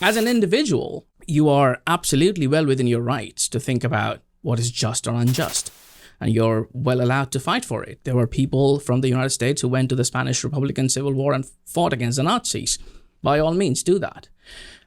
As an individual, you are absolutely well within your rights to think about what is just or unjust. And you're well allowed to fight for it. There were people from the United States who went to the Spanish Republican Civil War and fought against the Nazis. By all means, do that.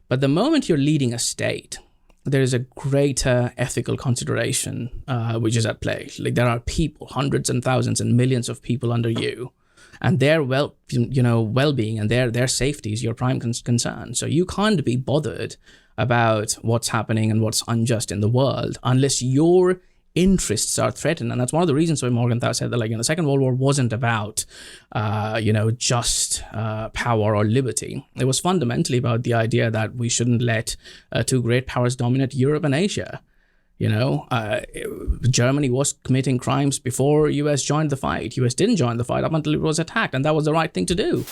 But the moment you're leading a state, there is a greater ethical consideration which is at play. Like, there are people, hundreds and thousands and millions of people under you, and their well-being and their safety is your prime concern. So you can't be bothered about what's happening and what's unjust in the world unless your interests are threatened. And that's one of the reasons why Morgenthau said that, the Second World War wasn't about, just power or liberty. It was fundamentally about the idea that we shouldn't let two great powers dominate Europe and Asia. Germany was committing crimes before US joined the fight. US didn't join the fight up until it was attacked, and that was the right thing to do.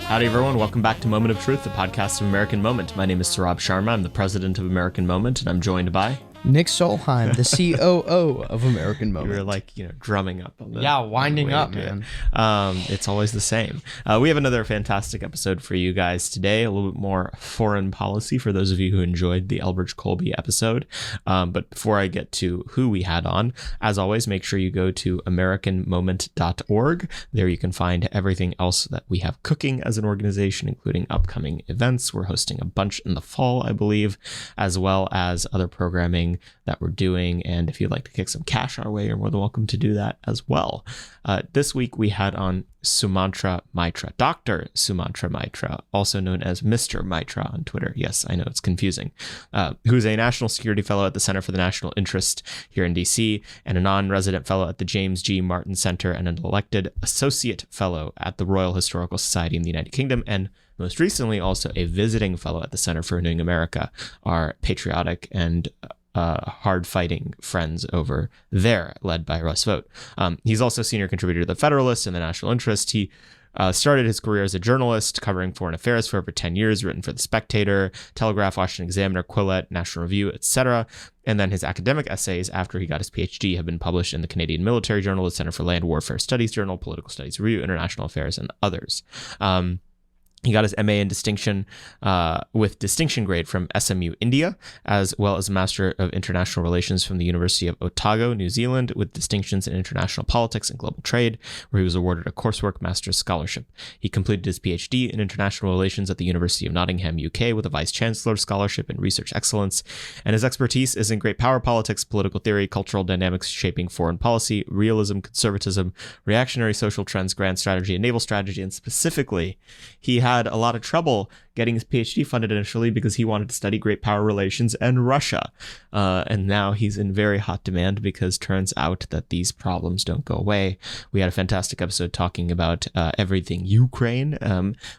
Howdy, everyone. Welcome back to Moment of Truth, the podcast of American Moment. My name is Saurabh Sharma. I'm the president of American Moment, and I'm joined by... Nick Solheim, the COO of American Moment. You were drumming up on the... Yeah, winding up, man. It's always the same. We have another fantastic episode for you guys today, a little bit more foreign policy for those of you who enjoyed the Elbridge Colby episode. But before I get to who we had on, as always, make sure you go to AmericanMoment.org. There you can find everything else that we have cooking as an organization, including upcoming events. We're hosting a bunch in the fall, I believe, as well as other programming that we're doing. And if you'd like to kick some cash our way, you're more than welcome to do that as well. This week we had on Sumantra Maitra, Dr. Sumantra Maitra, also known as Mr. Mitra on Twitter. Yes, I know it's confusing. Who's a National Security Fellow at the Center for the National Interest here in DC, and a non-resident fellow at the James G. Martin Center, and an elected associate fellow at the Royal Historical Society in the United Kingdom, and most recently also a visiting fellow at the Center for Renewing America, our patriotic and hard-fighting friends over there, led by Russ Vogt. He's also senior contributor to the Federalist and the National Interest. He started his career as a journalist covering foreign affairs for over 10 years, written for the Spectator, Telegraph, Washington Examiner, Quillette, National Review, etc. And then his academic essays after he got his PhD have been published in the Canadian Military Journal, the Center for Land Warfare Studies Journal, Political Studies Review, International Affairs, and others. He got his MA in distinction with distinction grade from SMU India, as well as a Master of International Relations from the University of Otago, New Zealand, with distinctions in international politics and global trade, where he was awarded a coursework master's scholarship. He completed his PhD in international relations at the University of Nottingham, UK, with a Vice Chancellor scholarship in research excellence, and his expertise is in great power politics, political theory, cultural dynamics shaping foreign policy, realism, conservatism, reactionary social trends, grand strategy, and naval strategy, and specifically, he had a lot of trouble getting his PhD funded initially because he wanted to study great power relations and Russia. And now he's in very hot demand because turns out that these problems don't go away. We had a fantastic episode talking about everything Ukraine,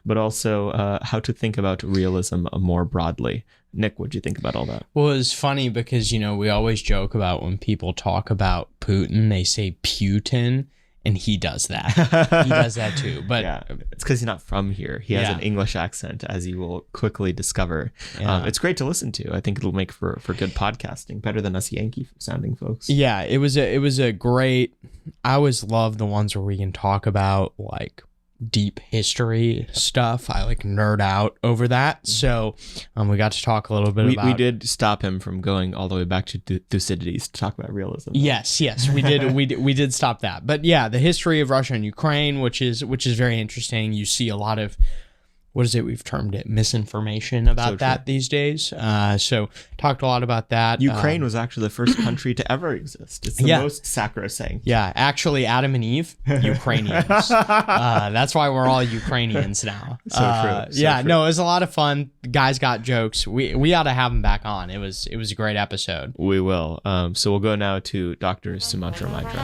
but also how to think about realism more broadly. Nick, what'd you think about all that? Well, it's funny because, we always joke about when people talk about Putin, they say Putin. And he does that. He does that too. But yeah, it's because he's not from here. He has an English accent, as you will quickly discover. Yeah. It's great to listen to. I think it'll make for good podcasting, better than us Yankee sounding folks. Yeah, it was a great. I always love the ones where we can talk about deep history stuff. I nerd out over that. So we got to talk a little bit about... We did stop him from going all the way back to Thucydides to talk about realism. Yes, we did. we did stop that. But yeah, the history of Russia and Ukraine, which is very interesting. You see a lot of... What is it? We've termed it misinformation about that these days. So talked a lot about that. Ukraine was actually the first country to ever exist. It's the most sacrosanct. Yeah, actually, Adam and Eve, Ukrainians. That's why we're all Ukrainians now. So true. True. No, it was a lot of fun. The guys got jokes. We ought to have them back on. It was a great episode. We will. So we'll go now to Dr. Sumantra Maitra.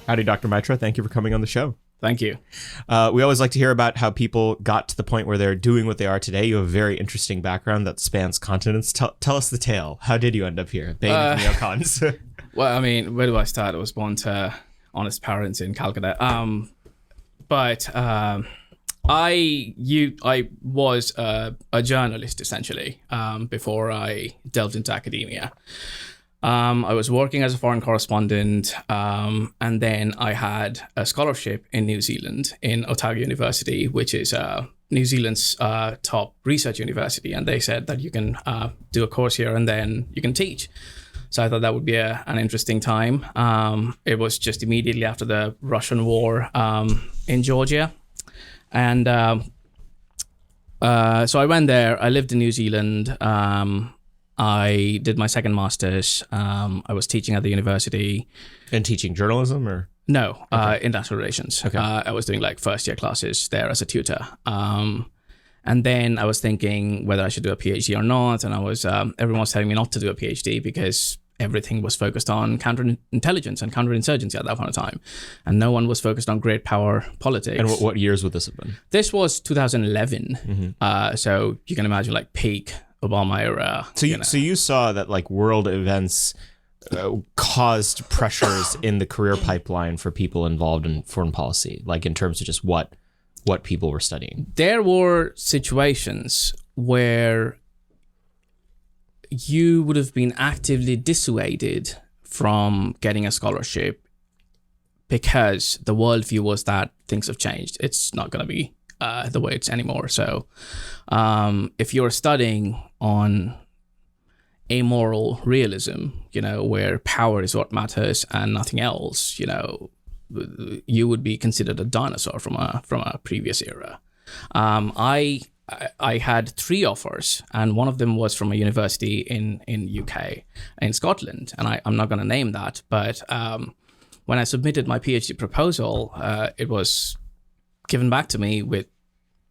Howdy, Dr. Mitra. Thank you for coming on the show. Thank you. We always like to hear about how people got to the point where they're doing what they are today. You have a very interesting background that spans continents. Tell us the tale. How did you end up here, Bay of neocons? Well, I mean, where do I start? I was born to honest parents in Calcutta. But I was a journalist essentially before I delved into academia. I was working as a foreign correspondent, and then I had a scholarship in New Zealand in Otago University, which is New Zealand's top research university, and they said that you can do a course here and then you can teach. So I thought that would be an interesting time. It was just immediately after the Russian war in Georgia. And so I went there. I lived in New Zealand. I did my second master's. I was teaching at the university. And teaching journalism or? No, international relations. Okay. I was doing like first year classes there as a tutor. And then I was thinking whether I should do a PhD or not. And I was everyone was telling me not to do a PhD because everything was focused on counterintelligence and counterinsurgency at that point of time. And no one was focused on great power politics. And what years would this have been? This was 2011. So you can imagine like peak Obama era. So you saw that like world events caused pressures in the career pipeline for people involved in foreign policy, like in terms of just what people were studying. There were situations where you would have been actively dissuaded from getting a scholarship because the worldview was that things have changed. It's not going to be the way it's anymore. So if you're studying on amoral realism, where power is what matters and nothing else, you would be considered a dinosaur from a previous era. I had 3 offers, and one of them was from a university in UK, in Scotland, and I'm not going to name that, but when I submitted my PhD proposal, it was given back to me with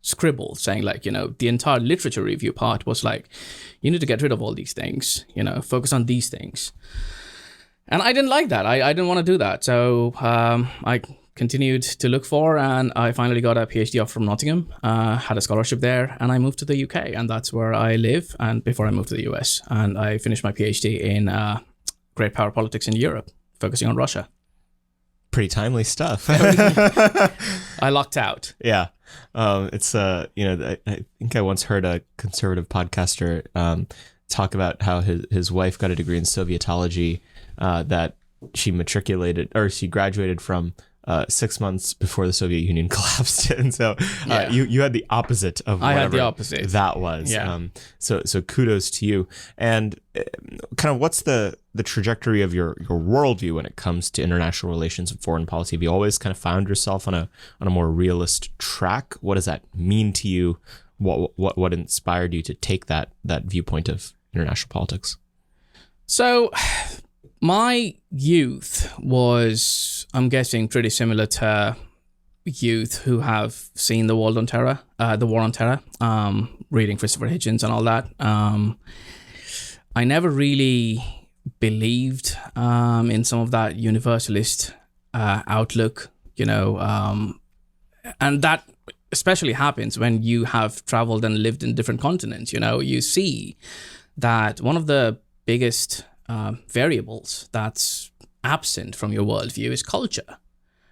scribble saying like, the entire literature review part was like, you need to get rid of all these things, focus on these things. And I didn't like that. I didn't want to do that. So I continued to look for, and I finally got a PhD offer from Nottingham, had a scholarship there, and I moved to the UK, and that's where I live, and before I moved to the US. And I finished my PhD in great power politics in Europe, focusing on Russia. Pretty timely stuff. I lucked out. Yeah. It's, I think I once heard a conservative podcaster talk about how his wife got a degree in Sovietology that she graduated from 6 months before the Soviet Union collapsed. And so you had the opposite of whatever I had the opposite. That was. Yeah. So kudos to you. And kind of what's the trajectory of your worldview when it comes to international relations and foreign policy? Have you always kind of found yourself on a more realist track? What does that mean to you? What inspired you to take that viewpoint of international politics? So my youth was, I'm guessing, pretty similar to youth who have seen the War on Terror, reading Christopher Hitchens and all that. I never really believed in some of that universalist outlook, and that especially happens when you have traveled and lived in different continents. You see that one of the biggest variables that's absent from your worldview is culture.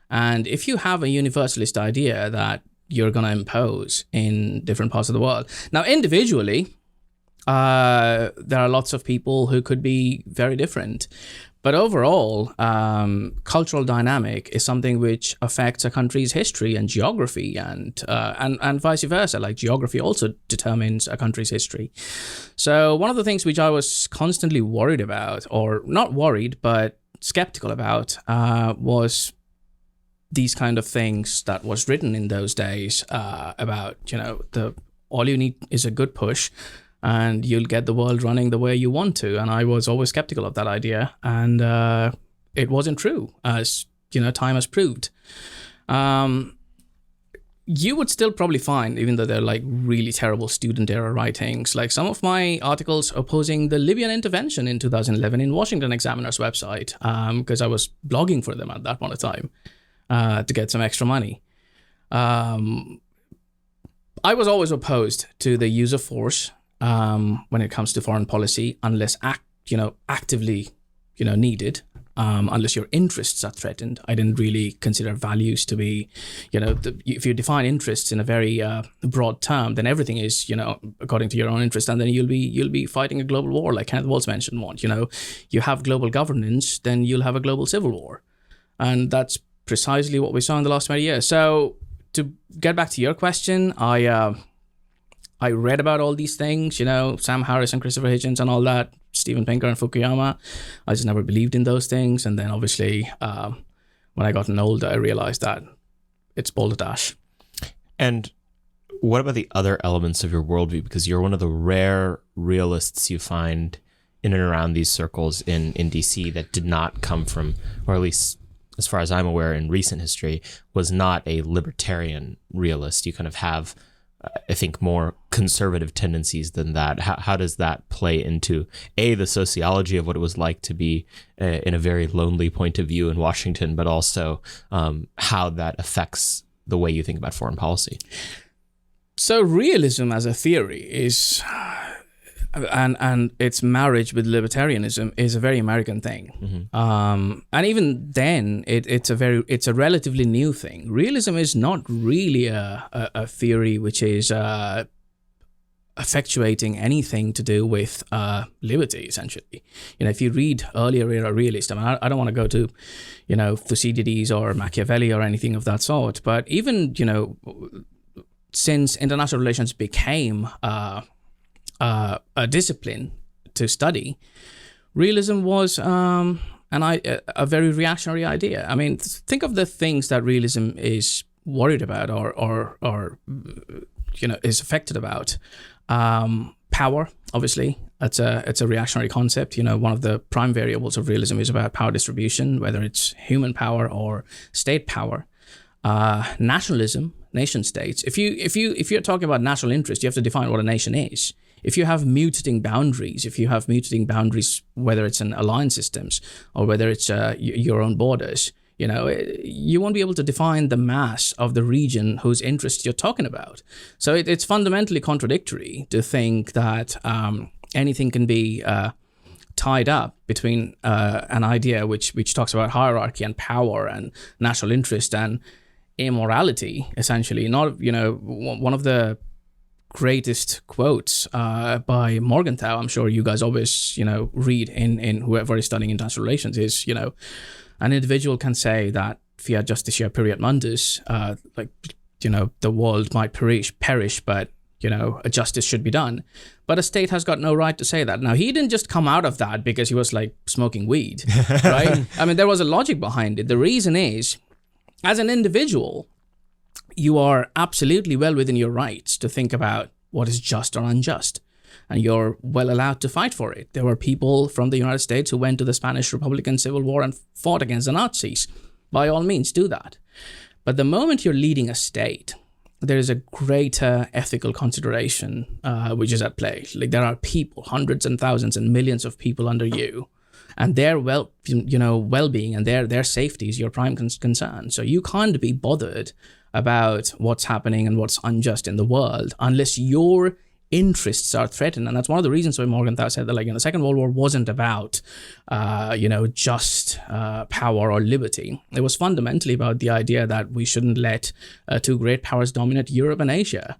And if you have a universalist idea that you're going to impose in different parts of the world, now individually, there are lots of people who could be very different. But overall, cultural dynamic is something which affects a country's history and geography, and vice versa. Like geography also determines a country's history. So one of the things which I was constantly worried about, or not worried, but skeptical about, was these kind of things that was written in those days about, all you need is a good push, and you'll get the world running the way you want to. And I was always skeptical of that idea. And it wasn't true, as, time has proved. You would still probably find, even though they're like really terrible student era writings, like some of my articles opposing the Libyan intervention in 2011 in Washington Examiner's website, because I was blogging for them at that point of time to get some extra money. I was always opposed to the use of force when it comes to foreign policy, unless actively, needed. unless your interests are threatened. I didn't really consider values to be, if you define interests in a very broad term, then everything is, according to your own interest, and then you'll be fighting a global war, like Kenneth Waltz mentioned once. You have global governance, then you'll have a global civil war, and that's precisely what we saw in the last 20 years. So to get back to your question, I read about all these things, Sam Harris and Christopher Hitchens and all that, Steven Pinker and Fukuyama. I just never believed in those things. And then obviously, when I gotten older, I realized that it's balderdash. And what about the other elements of your worldview? Because you're one of the rare realists you find in and around these circles in DC that did not come from, or at least as far as I'm aware in recent history, was not a libertarian realist. You kind of have, I think, more conservative tendencies than that. How does that play into the sociology of what it was like to be in a very lonely point of view in Washington, but also how that affects the way you think about foreign policy? So realism as a theory is, and its marriage with libertarianism is a very American thing. Mm-hmm. And even then, it's a relatively new thing. Realism is not really a theory which is effectuating anything to do with liberty, essentially. If you read earlier era realist, I don't want to go to, Thucydides or Machiavelli or anything of that sort, but even, since international relations became a discipline to study, realism was a very reactionary idea. I mean, think of the things that realism is worried about or is affected about. Power, obviously, it's a reactionary concept. One of the prime variables of realism is about power distribution, whether it's human power or state power. Nationalism, nation states. If you're talking about national interest, you have to define what a nation is. If you have mutating boundaries, whether it's in alliance systems or whether it's your own borders, you won't be able to define the mass of the region whose interests you're talking about. So it's fundamentally contradictory to think that anything can be tied up between an idea which talks about hierarchy and power and national interest and immorality, essentially. Not, one of the greatest quotes by Morgenthau, I'm sure you guys always, read in whoever is studying international relations, is, an individual can say that fiat justitia periat mundus, the world might perish, but, a justice should be done. But a state has got no right to say that. Now, he didn't just come out of that because he was like smoking weed, right? I mean, there was a logic behind it. The reason is, as an individual, you are absolutely well within your rights to think about what is just or unjust, and you're well allowed to fight for it. There were people from the United States who went to the Spanish Republican Civil War and fought against the Nazis. By all means, do that. But the moment you're leading a state, there is a greater ethical consideration which is at play. Like, there are people, hundreds and thousands and millions of people under you, and their well-being and their safety is your prime concern. So you can't be bothered about what's happening and what's unjust in the world unless your interests are threatened. And that's one of the reasons why Morgenthau said that, the Second World War wasn't about, just power or liberty. It was fundamentally about the idea that we shouldn't let two great powers dominate Europe and Asia.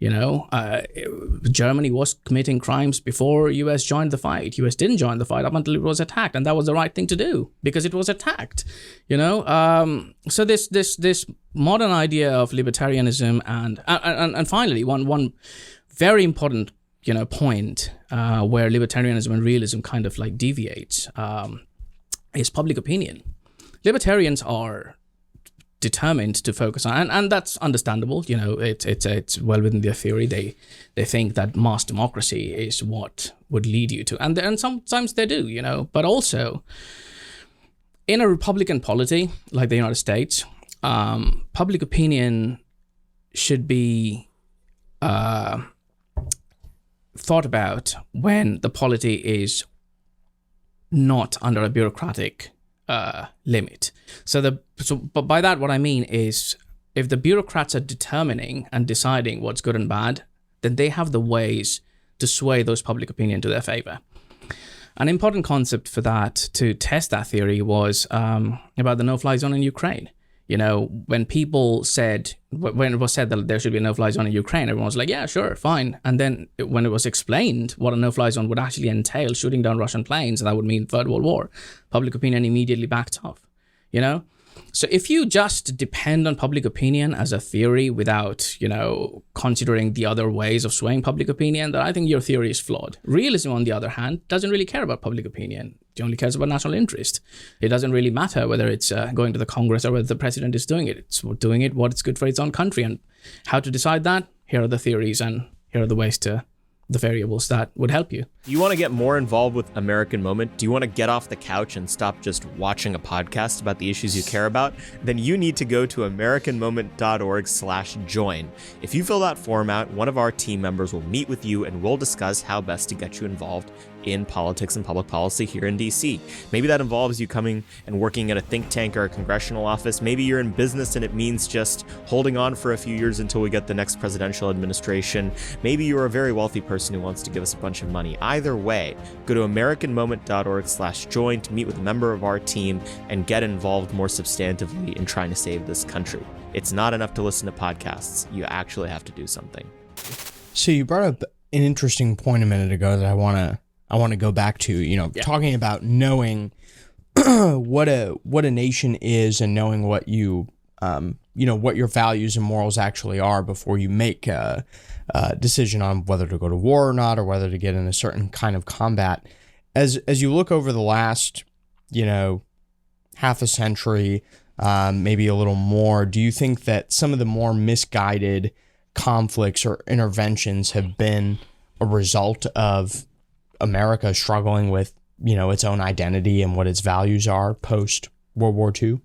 Germany was committing crimes before US joined the fight. US didn't join the fight up until it was attacked, and that was the right thing to do because it was attacked. So this modern idea of libertarianism and finally one very important point where libertarianism and realism kind of deviates is public opinion. Libertarians are determined to focus on, and that's understandable. It's well within their theory. They think that mass democracy is what would lead you to, and sometimes they do. But also in a republican polity like the United States, public opinion should be thought about when the polity is not under a bureaucratic limit. But by that, what I mean is, if the bureaucrats are determining and deciding what's good and bad, then they have the ways to sway those public opinion to their favor. An important concept for that, to test that theory, was about the no-fly zone in Ukraine. You know, when it was said that there should be a no-fly zone in Ukraine, everyone was like, yeah, sure, fine. And then when it was explained what a no-fly zone would actually entail, shooting down Russian planes, and that would mean Third World War, public opinion immediately backed off, you know? So if you just depend on public opinion as a theory without, you know, considering the other ways of swaying public opinion, then I think your theory is flawed. Realism, on the other hand, doesn't really care about public opinion. It only cares about national interest. It doesn't really matter whether it's going to the Congress or whether the president is doing it. It's doing it what's good for its own country. And how to decide that? Here are the theories, and here are the ways to the variables that would help you. Do you want to get more involved with American Moment? Do you want to get off the couch and stop just watching a podcast about the issues you care about? Then you need to go to americanmoment.org/join. If you fill that form out, one of our team members will meet with you and we'll discuss how best to get you involved in politics and public policy here in DC. Maybe that involves you coming and working at a think tank or a congressional office. Maybe you're in business and it means just holding on for a few years until we get the next presidential administration. Maybe you're a very wealthy person who wants to give us a bunch of money. Either way, go to americanmoment.org/join to meet with a member of our team and get involved more substantively in trying to save this country. It's not enough to listen to podcasts. You actually have to do something. So you brought up an interesting point a minute ago that I want to go back to, you know, talking about knowing what a nation is and knowing what you know, what your values and morals actually are before you make a decision on whether to go to war or not, or whether to get in a certain kind of combat. As you look over the last, you know, half a century, maybe a little more, do you think that some of the more misguided conflicts or interventions have been a result of America struggling with, you know, its own identity and what its values are post World War II?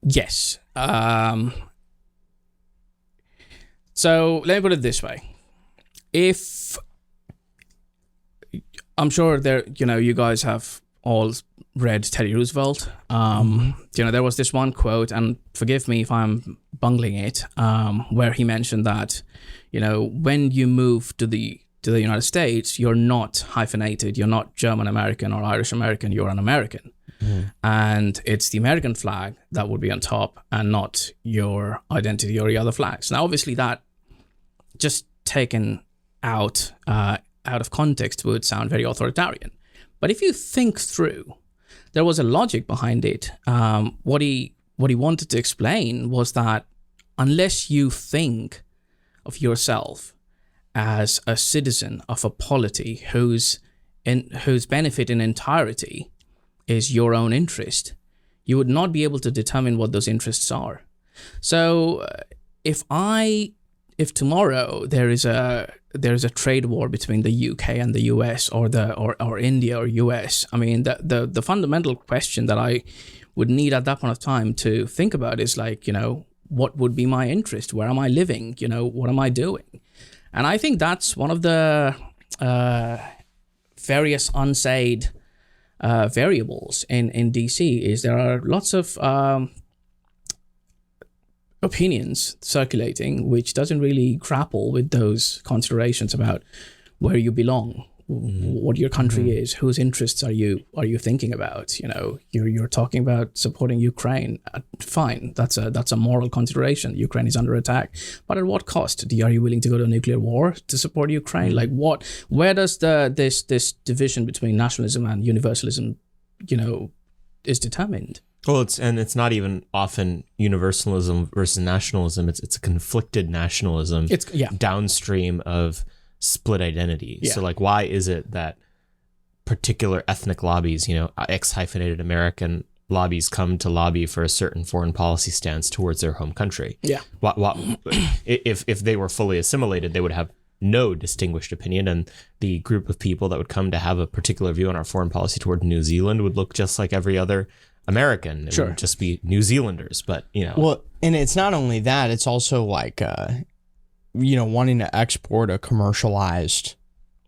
Yes. So let me put it this way. If I'm sure there, you know, you guys have all read Teddy Roosevelt. You know, there was this one quote, and forgive me if I'm bungling it, where he mentioned that, you know, when you move to the United States, you're not hyphenated. You're not German American or Irish American. You're an American. And it's the American flag that would be on top and not your identity or the other flags. Now, obviously, that just taken out of context would sound very authoritarian. But if you think through, there was a logic behind it. What he wanted to explain was that unless you think of yourself as a citizen of a polity whose benefit in entirety is your own interest, you would not be able to determine what those interests are. So if tomorrow there is a trade war between the UK and the US or India or US, I mean the fundamental question that I would need at that point of time to think about is like, you know, what would be my interest? Where am I living? You know, what am I doing? And I think that's one of the various unsaid variables in DC is there are lots of opinions circulating which doesn't really grapple with those considerations about where you belong, what your country is, whose interests are you thinking about. You know, you're talking about supporting Ukraine. Fine, that's a moral consideration. Ukraine is under attack, but at what cost? Are you willing to go to a nuclear war to support Ukraine? Like what? Where does this division between nationalism and universalism, you know, is determined? Well, it's not even often universalism versus nationalism. It's a conflicted nationalism. It's downstream of split identity. Yeah. So like, why is it that particular ethnic lobbies, you know, ex-hyphenated American lobbies come to lobby for a certain foreign policy stance towards their home country? Yeah. If they were fully assimilated, they would have no distinguished opinion, and the group of people that would come to have a particular view on our foreign policy toward New Zealand would look just like every other American. It would just be New Zealanders, but, you know. Well, and it's not only that, it's also like, you know, wanting to export a commercialized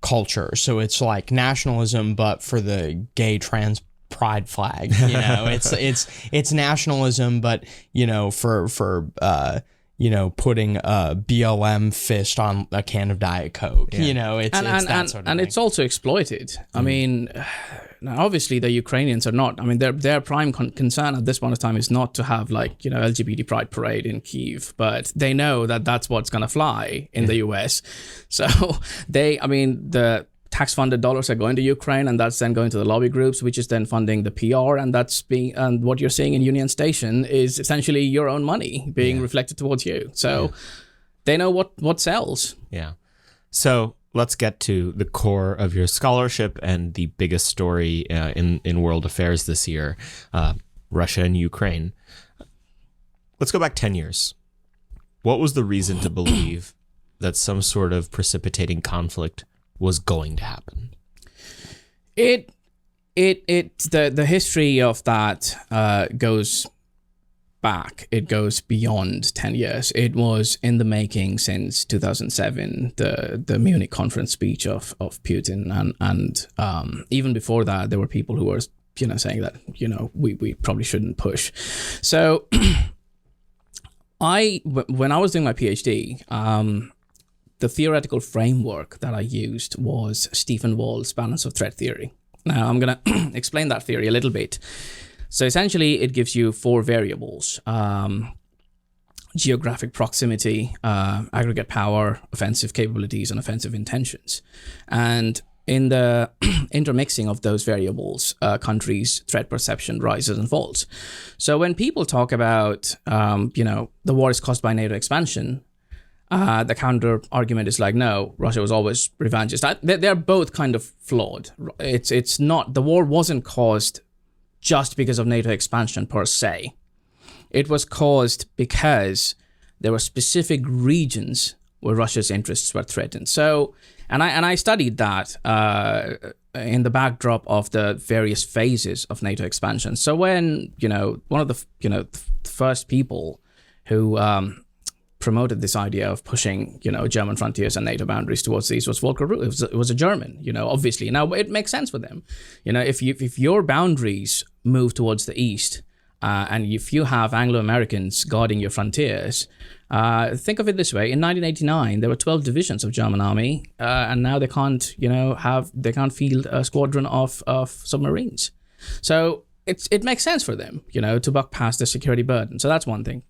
culture. So it's like nationalism, but for the gay trans pride flag, you know, it's nationalism, but, you know, for putting a BLM fist on a can of Diet Coke. Yeah. It's that sort of and thing. it's also exploited. I mean, now obviously the Ukrainians are not. I mean, their prime concern at this point of time is not to have LGBT pride parade in Kyiv, but they know that that's what's going to fly in the US. So the tax-funded dollars are going to Ukraine, and that's then going to the lobby groups, which is then funding the PR, and what you're seeing in Union Station is essentially your own money being reflected towards you. So they know what sells. Yeah. So let's get to the core of your scholarship and the biggest story in world affairs this year, Russia and Ukraine. Let's go back 10 years. What was the reason to believe that some sort of precipitating conflict was going to happen? The history of that goes back. It goes beyond 10 years. It was in the making since 2007, the Munich conference speech of Putin, and even before that, there were people who were saying that we probably shouldn't push. So when I was doing my PhD, the theoretical framework that I used was Stephen Wall's balance of threat theory. Now, I'm going to explain that theory a little bit. So essentially, it gives you 4 variables: geographic proximity, aggregate power, offensive capabilities, and offensive intentions. And in the intermixing of those variables, countries' threat perception rises and falls. So when people talk about, the war is caused by NATO expansion, the counter argument is like, no, Russia was always revanchist. They're both kind of flawed. It's not, the war wasn't caused just because of NATO expansion per se. It was caused because there were specific regions where Russia's interests were threatened. So, and I studied that in the backdrop of the various phases of NATO expansion. So when, one of the, first people who promoted this idea of pushing, German frontiers and NATO boundaries towards these was Volker Rudolph. It was a German, obviously. Now, it makes sense for them. If your boundaries move towards the east, and if you have Anglo-Americans guarding your frontiers, think of it this way. In 1989, there were 12 divisions of German army, and now they can't field a squadron of submarines. So it makes sense for them, to buck past the security burden. So that's one thing.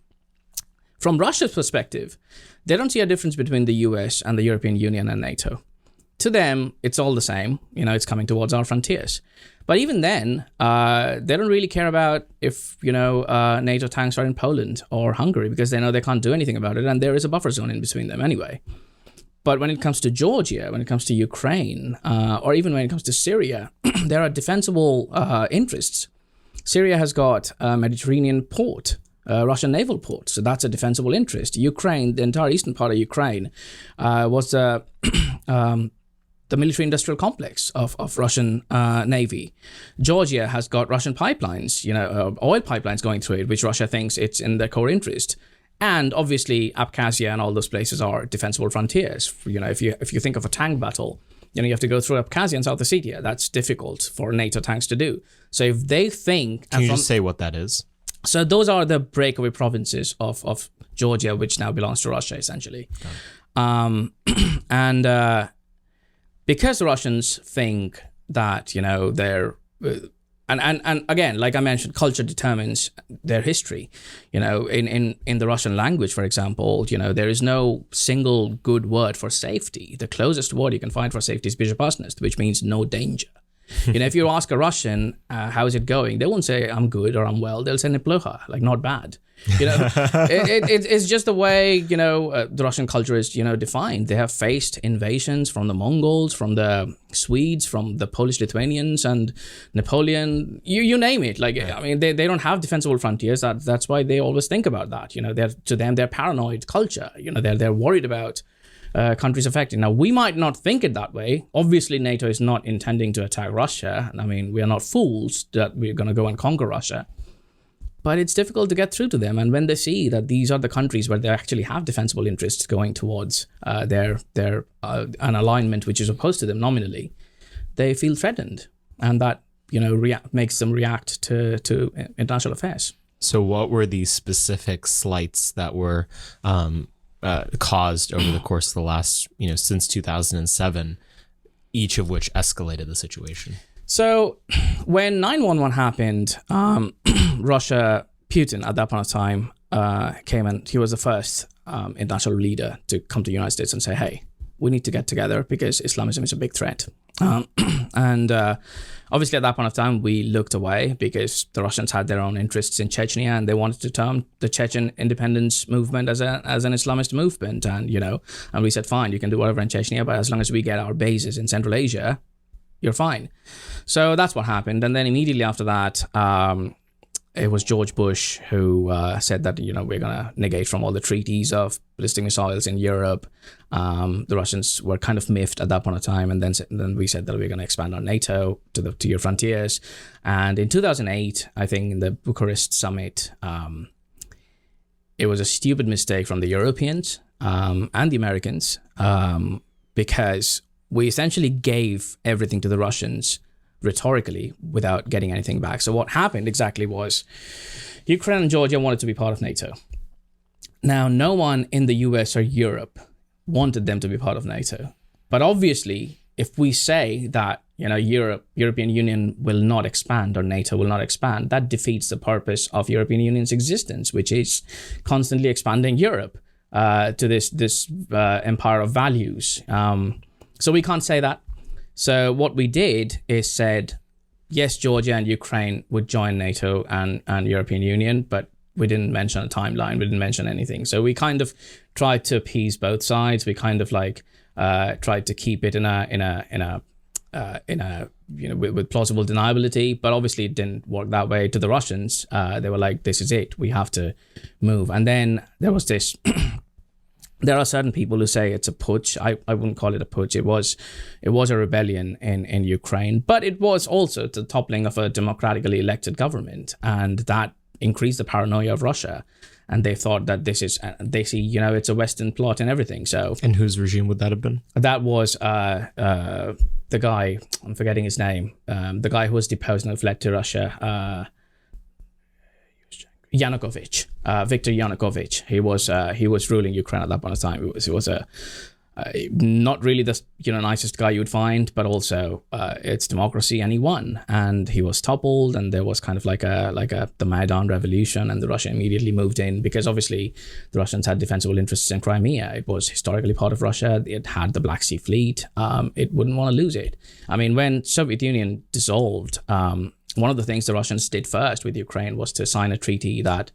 From Russia's perspective, they don't see a difference between the US and the European Union and NATO. To them, it's all the same. It's coming towards our frontiers. But even then, they don't really care about if, NATO tanks are in Poland or Hungary, because they know they can't do anything about it, and there is a buffer zone in between them anyway. But when it comes to Georgia, when it comes to Ukraine, or even when it comes to Syria, there are defensible interests. Syria has got a Mediterranean port, Russian naval port. So that's a defensible interest. Ukraine, the entire eastern part of Ukraine, was the military industrial complex of Russian Navy. Georgia has got Russian pipelines, oil pipelines going through it, which Russia thinks it's in their core interest. And obviously Abkhazia and all those places are defensible frontiers. If you think of a tank battle, you have to go through Abkhazia and South Ossetia. That's difficult for NATO tanks to do. So if they think... Can you just say what that is? So those are the breakaway provinces of Georgia, which now belongs to Russia, essentially. Because the Russians think that, they're... And again, like I mentioned, culture determines their history. In the Russian language, for example, there is no single good word for safety. The closest word you can find for safety is bezopasnost, which means no danger. If you ask a Russian, how's it going? They won't say I'm good or I'm well. They'll say neplokha, like not bad. It's just the way, the Russian culture is, defined. They have faced invasions from the Mongols, from the Swedes, from the Polish-Lithuanians and Napoleon, you name it. They don't have defensible frontiers. That's why they always think about that. They're paranoid culture. They're worried about countries affected. Now, we might not think it that way. Obviously, NATO is not intending to attack Russia. We are not fools that we're going to go and conquer Russia. But it's difficult to get through to them. And when they see that these are the countries where they actually have defensible interests going towards an alignment which is opposed to them nominally, they feel threatened. And that, makes them react to international affairs. So what were the specific slights that were caused over the course of the last, since 2007, each of which escalated the situation? So when 9/11 happened, Russia, Putin at that point of time came, and he was the first international leader to come to the United States and say, hey, we need to get together because Islamism is a big threat. And obviously at that point of time, we looked away because the Russians had their own interests in Chechnya, and they wanted to term the Chechen independence movement as an Islamist movement. And, and we said, fine, you can do whatever in Chechnya, but as long as we get our bases in Central Asia, you're fine. So that's what happened. And then immediately after that, it was George Bush who said that, we're going to negate from all the treaties of ballistic missiles in Europe. The Russians were kind of miffed at that point of time. And then we said that we're going to expand on NATO to your frontiers. And in 2008, I think in the Bucharest summit, it was a stupid mistake from the Europeans and the Americans because we essentially gave everything to the Russians rhetorically without getting anything back. So what happened exactly was Ukraine and Georgia wanted to be part of NATO. Now, no one in the US or Europe wanted them to be part of NATO. But obviously, if we say that, European Union will not expand or NATO will not expand, that defeats the purpose of European Union's existence, which is constantly expanding Europe to this empire of values. So we can't say that. So what we did is said, yes, Georgia and Ukraine would join NATO and European Union, but we didn't mention a timeline. We didn't mention anything. So we kind of tried to appease both sides. We kind of tried to keep it with plausible deniability, but obviously it didn't work that way. To the Russians, they were like, this is it. We have to move. And then there was this. There are certain people who say it's a putsch. I wouldn't call it a putsch. It was a rebellion in Ukraine, but it was also the toppling of a democratically elected government, and that increased the paranoia of Russia. And they thought that they see, it's a Western plot and everything. So, and whose regime would that have been? That was the guy. I'm forgetting his name. The guy who was deposed and fled to Russia. Yanukovych, Viktor Yanukovych. He was ruling Ukraine at that point of time. He was not really the nicest guy you would find, but also it's democracy, and he won. And he was toppled, and there was kind of the Maidan revolution, and the Russia immediately moved in because obviously the Russians had defensible interests in Crimea. It was historically part of Russia. It had the Black Sea Fleet. It wouldn't want to lose it. I mean, when Soviet Union dissolved, one of the things the Russians did first with Ukraine was to sign a treaty that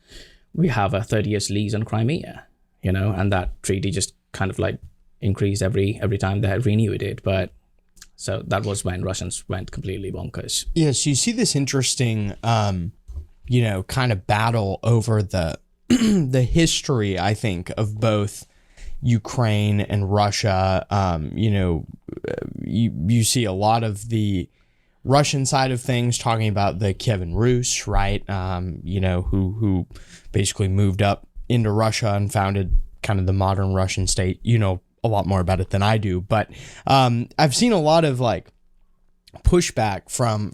we have a 30 years lease on Crimea, and that treaty just kind of increased every time they renewed it. But so that was when Russians went completely bonkers. Yeah, so you see this interesting, kind of battle over the the history, I think, of both Ukraine and Russia. You see a lot of the Russian side of things talking about the Kievan Rus, right? Who basically moved up into Russia and founded kind of the modern Russian state. You know a lot more about it than I do, but I've seen a lot of pushback from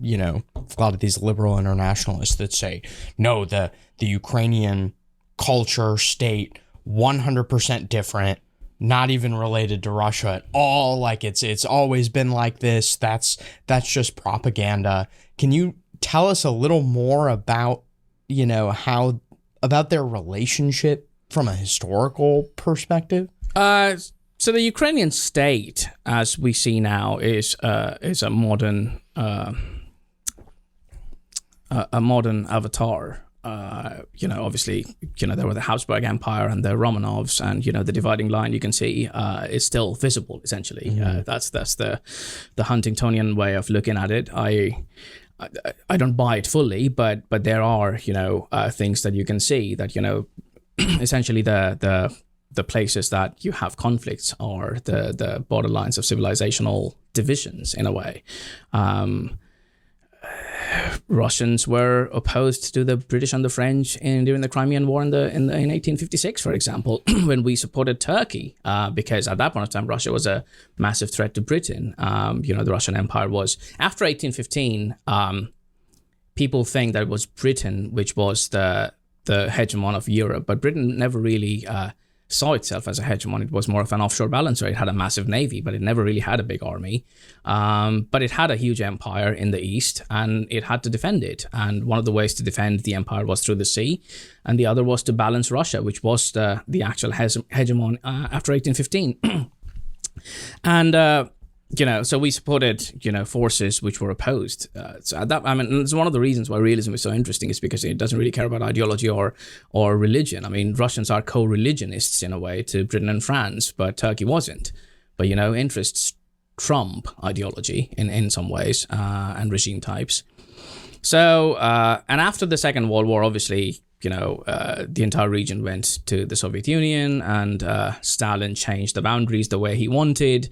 a lot of these liberal internationalists that say, no, the Ukrainian culture, state, 100% different, not even related to Russia at all. It's always been like this. That's just propaganda. Can you tell us a little more about, about their relationship from a historical perspective? So the Ukrainian state, as we see now, is a modern avatar. Obviously, there were the Habsburg Empire and the Romanovs, and the dividing line you can see is still visible. Essentially, that's the Huntingtonian way of looking at it. I don't buy it fully, but there are things that you can see that essentially the places that you have conflicts are the borderlines of civilizational divisions in a way. Russians were opposed to the British and the French during the Crimean War in 1856, for example, when we supported Turkey, because at that point of time, Russia was a massive threat to Britain. The Russian Empire was, after 1815, people think that it was Britain which was the hegemon of Europe, but Britain never really saw itself as a hegemon. It was more of an offshore balancer. It had a massive navy, but it never really had a big army. But it had a huge empire in the east, and it had to defend it. And one of the ways to defend the empire was through the sea, and the other was to balance Russia, which was the actual hegemon after 1815. And so we supported, forces which were opposed. So it's one of the reasons why realism is so interesting, is because it doesn't really care about ideology or religion. I mean, Russians are co-religionists in a way to Britain and France, but Turkey wasn't. But, interests trump ideology in some ways, and regime types. So, and after the Second World War, obviously, the entire region went to the Soviet Union, and Stalin changed the boundaries the way he wanted.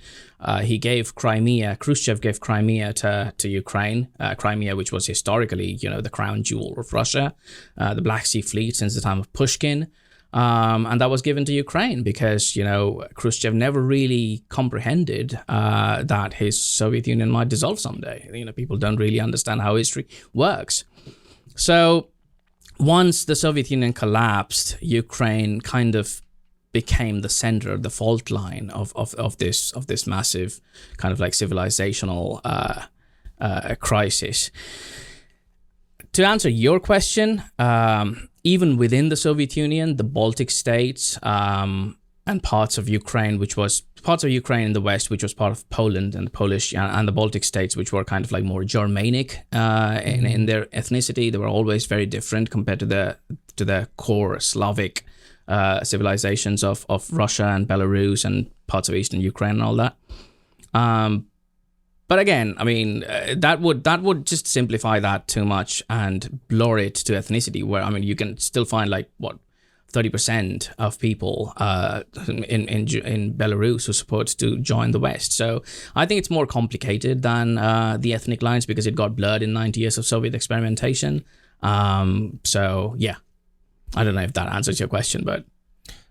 He gave Crimea, Khrushchev gave Crimea to Ukraine, Crimea, which was historically, the crown jewel of Russia, the Black Sea Fleet since the time of Pushkin. And that was given to Ukraine because, Khrushchev never really comprehended that his Soviet Union might dissolve someday. People don't really understand how history works. So once the Soviet Union collapsed, Ukraine kind of became the center, the fault line of this massive kind of like civilizational crisis. To answer your question, even within the Soviet Union, the Baltic states and parts of Ukraine, parts of Ukraine in the west, which was part of Poland and the Polish, and the Baltic states, which were kind of like more Germanic in their ethnicity. They were always very different compared to the core Slavic civilizations of Russia and Belarus and parts of eastern Ukraine and all that. But again, I mean, that would just simplify that too much and blur it to ethnicity, where, I mean, you can still find 30% of people in Belarus who support to join the West. So I think it's more complicated than the ethnic lines, because it got blurred in 90 years of Soviet experimentation. So yeah, I don't know if that answers your question, but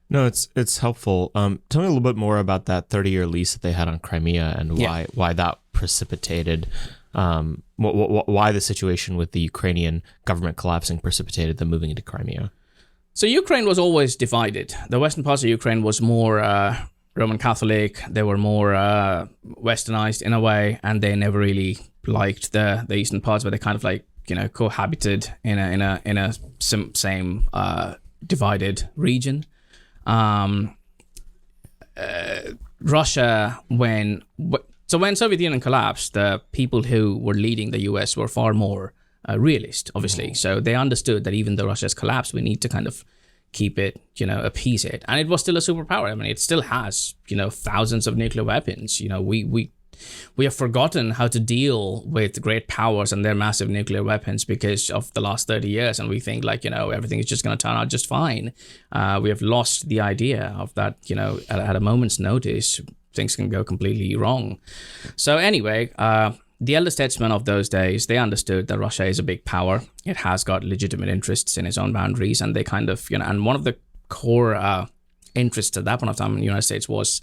no, it's helpful. Tell me a little bit more about that 30-year lease that they had on Crimea, and why that precipitated, why the situation with the Ukrainian government collapsing precipitated them moving into Crimea. So Ukraine was always divided. The western parts of Ukraine was more Roman Catholic. They were more westernized in a way, and they never really liked the eastern parts, but they kind of cohabited in a same divided region. Russia, when Soviet Union collapsed, the people who were leading the US were far more realist, obviously. So they understood that even though Russia's collapsed, we need to kind of keep it, appease it. And it was still a superpower. I mean, it still has, thousands of nuclear weapons. We have forgotten how to deal with great powers and their massive nuclear weapons because of the last 30 years. And we think everything is just going to turn out just fine. We have lost the idea of that, at a moment's notice, things can go completely wrong. So anyway, the elder statesmen of those days, they understood that Russia is a big power. It has got legitimate interests in its own boundaries. And they kind of, and one of the core interests at that point of time in the United States was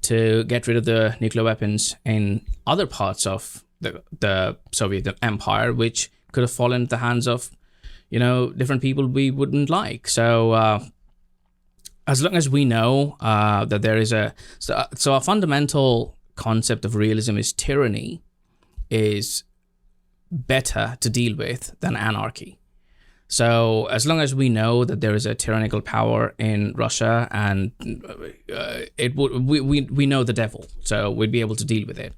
to get rid of the nuclear weapons in other parts of the Soviet Empire, which could have fallen into the hands of, different people we wouldn't like. So as long as we know that there is a fundamental concept of realism is tyranny is better to deal with than anarchy. So as long as we know that there is a tyrannical power in Russia, and we know the devil, so we'd be able to deal with it.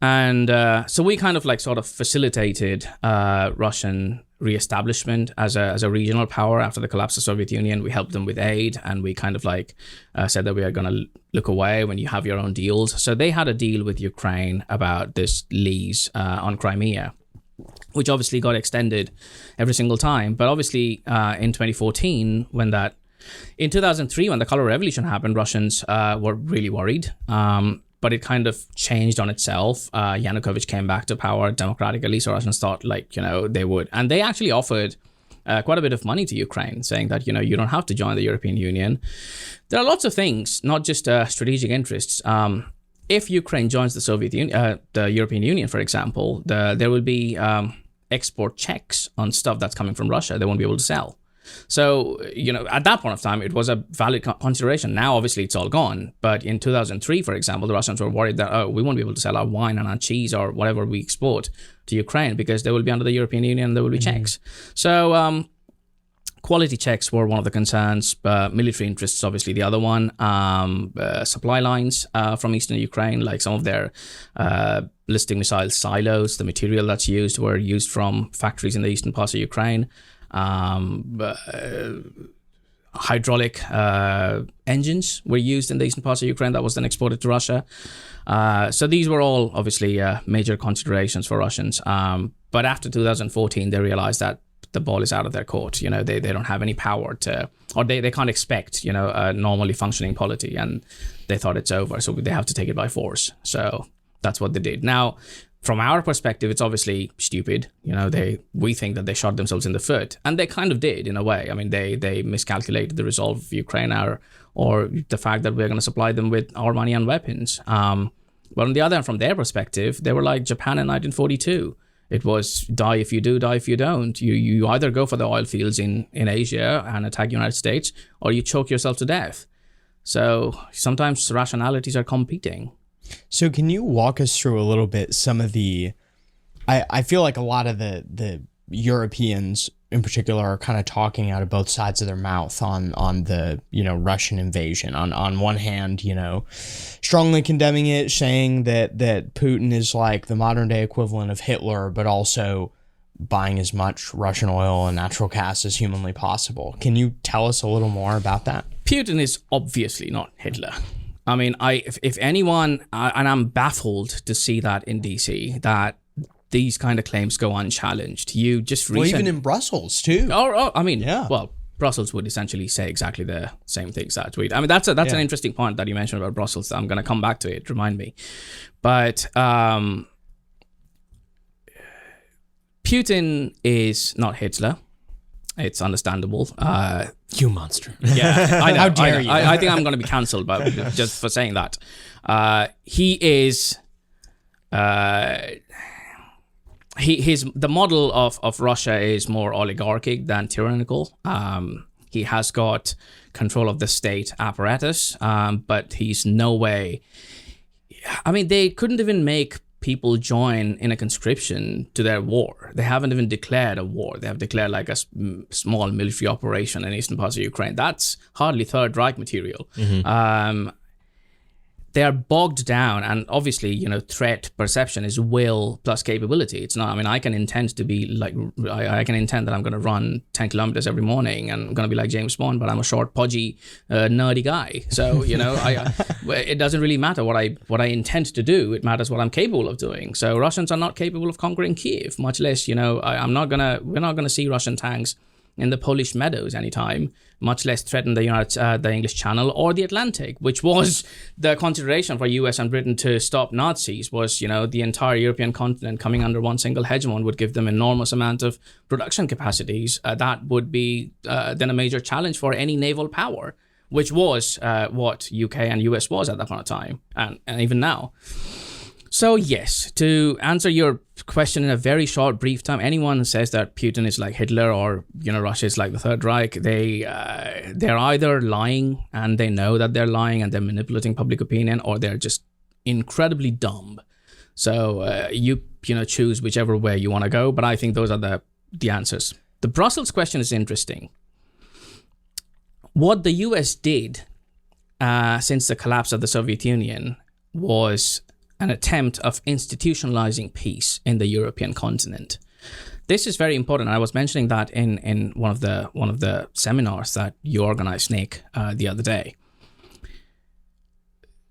And so we kind of sort of facilitated Russian reestablishment as a regional power after the collapse of the Soviet Union. We helped them with aid, and we kind of said that we are going to look away when you have your own deals. So they had a deal with Ukraine about this lease on Crimea, which obviously got extended every single time. But obviously in 2014, in 2003, when the Color Revolution happened, Russians were really worried. But it kind of changed on itself. Yanukovych came back to power democratically, so Russians thought they would. And they actually offered quite a bit of money to Ukraine, saying that, you don't have to join the European Union. There are lots of things, not just strategic interests. If Ukraine joins the European Union, for example, there will be export checks on stuff that's coming from Russia. They won't be able to sell. So, at that point of time, it was a valid consideration. Now, obviously, it's all gone. But in 2003, for example, the Russians were worried that, we won't be able to sell our wine and our cheese or whatever we export to Ukraine because they will be under the European Union and there will be checks. So, quality checks were one of the concerns. Military interests, obviously, the other one. Supply lines from eastern Ukraine, like some of their ballistic missile silos, the material that's used were used from factories in the eastern parts of Ukraine. Hydraulic engines were used in the eastern parts of Ukraine that was then exported to Russia. So these were all obviously major considerations for Russians. But after 2014, they realized that the ball is out of their court. They don't have any power to, or they can't expect, a normally functioning polity, and they thought it's over. So they have to take it by force. So that's what they did. Now, from our perspective, it's obviously stupid. We think that they shot themselves in the foot, and they kind of did in a way. I mean, they miscalculated the resolve of Ukraine or the fact that we're going to supply them with our money and weapons. But on the other hand, from their perspective, they were like Japan in 1942. It was die if you do, die if you don't. You either go for the oil fields in Asia and attack the United States, or you choke yourself to death. So sometimes rationalities are competing. So can you walk us through a little bit some of the, I feel like a lot of the Europeans in particular are kind of talking out of both sides of their mouth on the, Russian invasion. On one hand, strongly condemning it, saying that Putin is like the modern day equivalent of Hitler, but also buying as much Russian oil and natural gas as humanly possible. Can you tell us a little more about that? Putin is obviously not Hitler. I mean, if anyone, and I'm baffled to see that in DC, that these kind of claims go unchallenged. You just well, even in Brussels too. Oh, I mean, yeah. Well, Brussels would essentially say exactly the same things that we. I mean, that's an interesting point that you mentioned about Brussels. I'm going to come back to it. Remind me, but Putin is not Hitler. It's understandable. You monster. Yeah, I know. How dare you? I think I'm going to be cancelled, but just for saying that. He is. The model of Russia is more oligarchic than tyrannical. He has got control of the state apparatus, but he's no way. I mean, they couldn't even make people join in a conscription to their war. They haven't even declared a war. They have declared like a small military operation in eastern parts of Ukraine. That's hardly Third Reich material. Mm-hmm. They are bogged down, and obviously, threat perception is will plus capability. It's not, I mean, I can intend to be like, I can intend that I'm going to run 10 kilometers every morning and I'm going to be like James Bond, but I'm a short, podgy, nerdy guy. So, it doesn't really matter what I intend to do. It matters what I'm capable of doing. So Russians are not capable of conquering Kiev, much less, we're not going to see Russian tanks in the Polish meadows anytime, much less threaten the English Channel or the Atlantic, which was the consideration for US and Britain to stop Nazis. Was the entire European continent coming under one single hegemon would give them enormous amount of production capacities. That would be then a major challenge for any naval power, which was what UK and US was at that point of time, and even now. So yes, to answer your question in a very short, brief time, anyone who says that Putin is like Hitler or Russia is like the Third Reich, they're either lying and they know that they're lying and they're manipulating public opinion, or they're just incredibly dumb. So you choose whichever way you want to go, but I think those are the answers. The Brussels question is interesting. What the US did since the collapse of the Soviet Union was an attempt of institutionalizing peace in the European continent. This is very important. I was mentioning that in one of the seminars that you organized, Nick, the other day.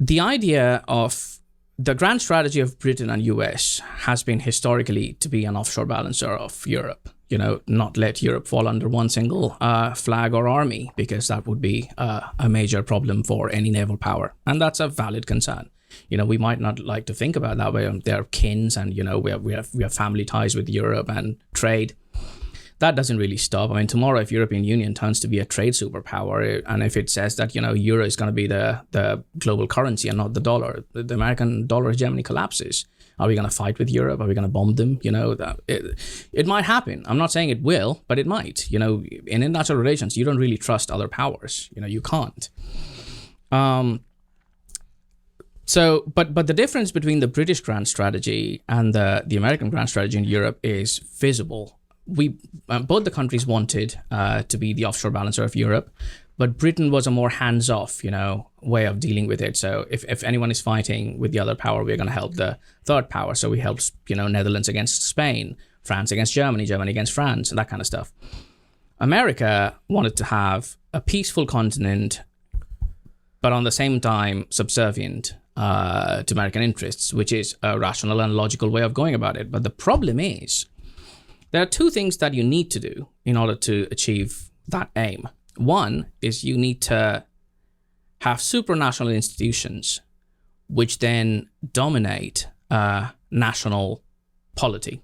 The idea of the grand strategy of Britain and US has been historically to be an offshore balancer of Europe. Not let Europe fall under one single flag or army, because that would be a major problem for any naval power, and that's a valid concern. We might not like to think about it that way. They're kins, and we have family ties with Europe and trade. that doesn't really stop. I mean, tomorrow, if European Union turns to be a trade superpower, and if it says that, euro is going to be the global currency and not the dollar, the American dollar hegemony collapses. Are we going to fight with Europe? Are we going to bomb them? It might happen. I'm not saying it will, but it might. In international relations, you don't really trust other powers. You can't. But the difference between the British grand strategy and the American grand strategy in Europe is visible. Both the countries wanted to be the offshore balancer of Europe, but Britain was a more hands-off, way of dealing with it. So if anyone is fighting with the other power, we're going to help the third power. So we helped, Netherlands against Spain, France against Germany, Germany against France, and that kind of stuff. America wanted to have a peaceful continent, but on the same time subservient to American interests, which is a rational and logical way of going about it. But the problem is, there are two things that you need to do in order to achieve that aim. One is you need to have supranational institutions which then dominate national polity.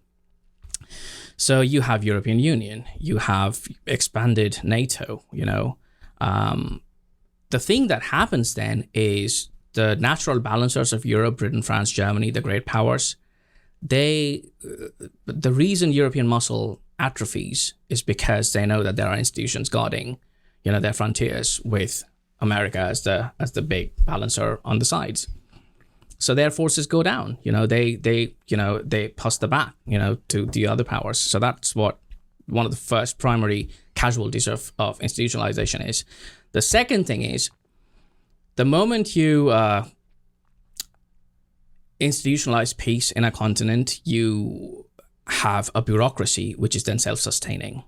So you have European Union, you have expanded NATO, The thing that happens then is the natural balancers of Europe, Britain, France, Germany, the great powers, the reason European muscle atrophies is because they know that there are institutions guarding, their frontiers, with America as the big balancer on the sides. So their forces go down. They pass the bat, to the other powers. So that's what one of the first primary casualties of institutionalization is. The second thing is, the moment you institutionalize peace in a continent, you have a bureaucracy which is then self-sustaining.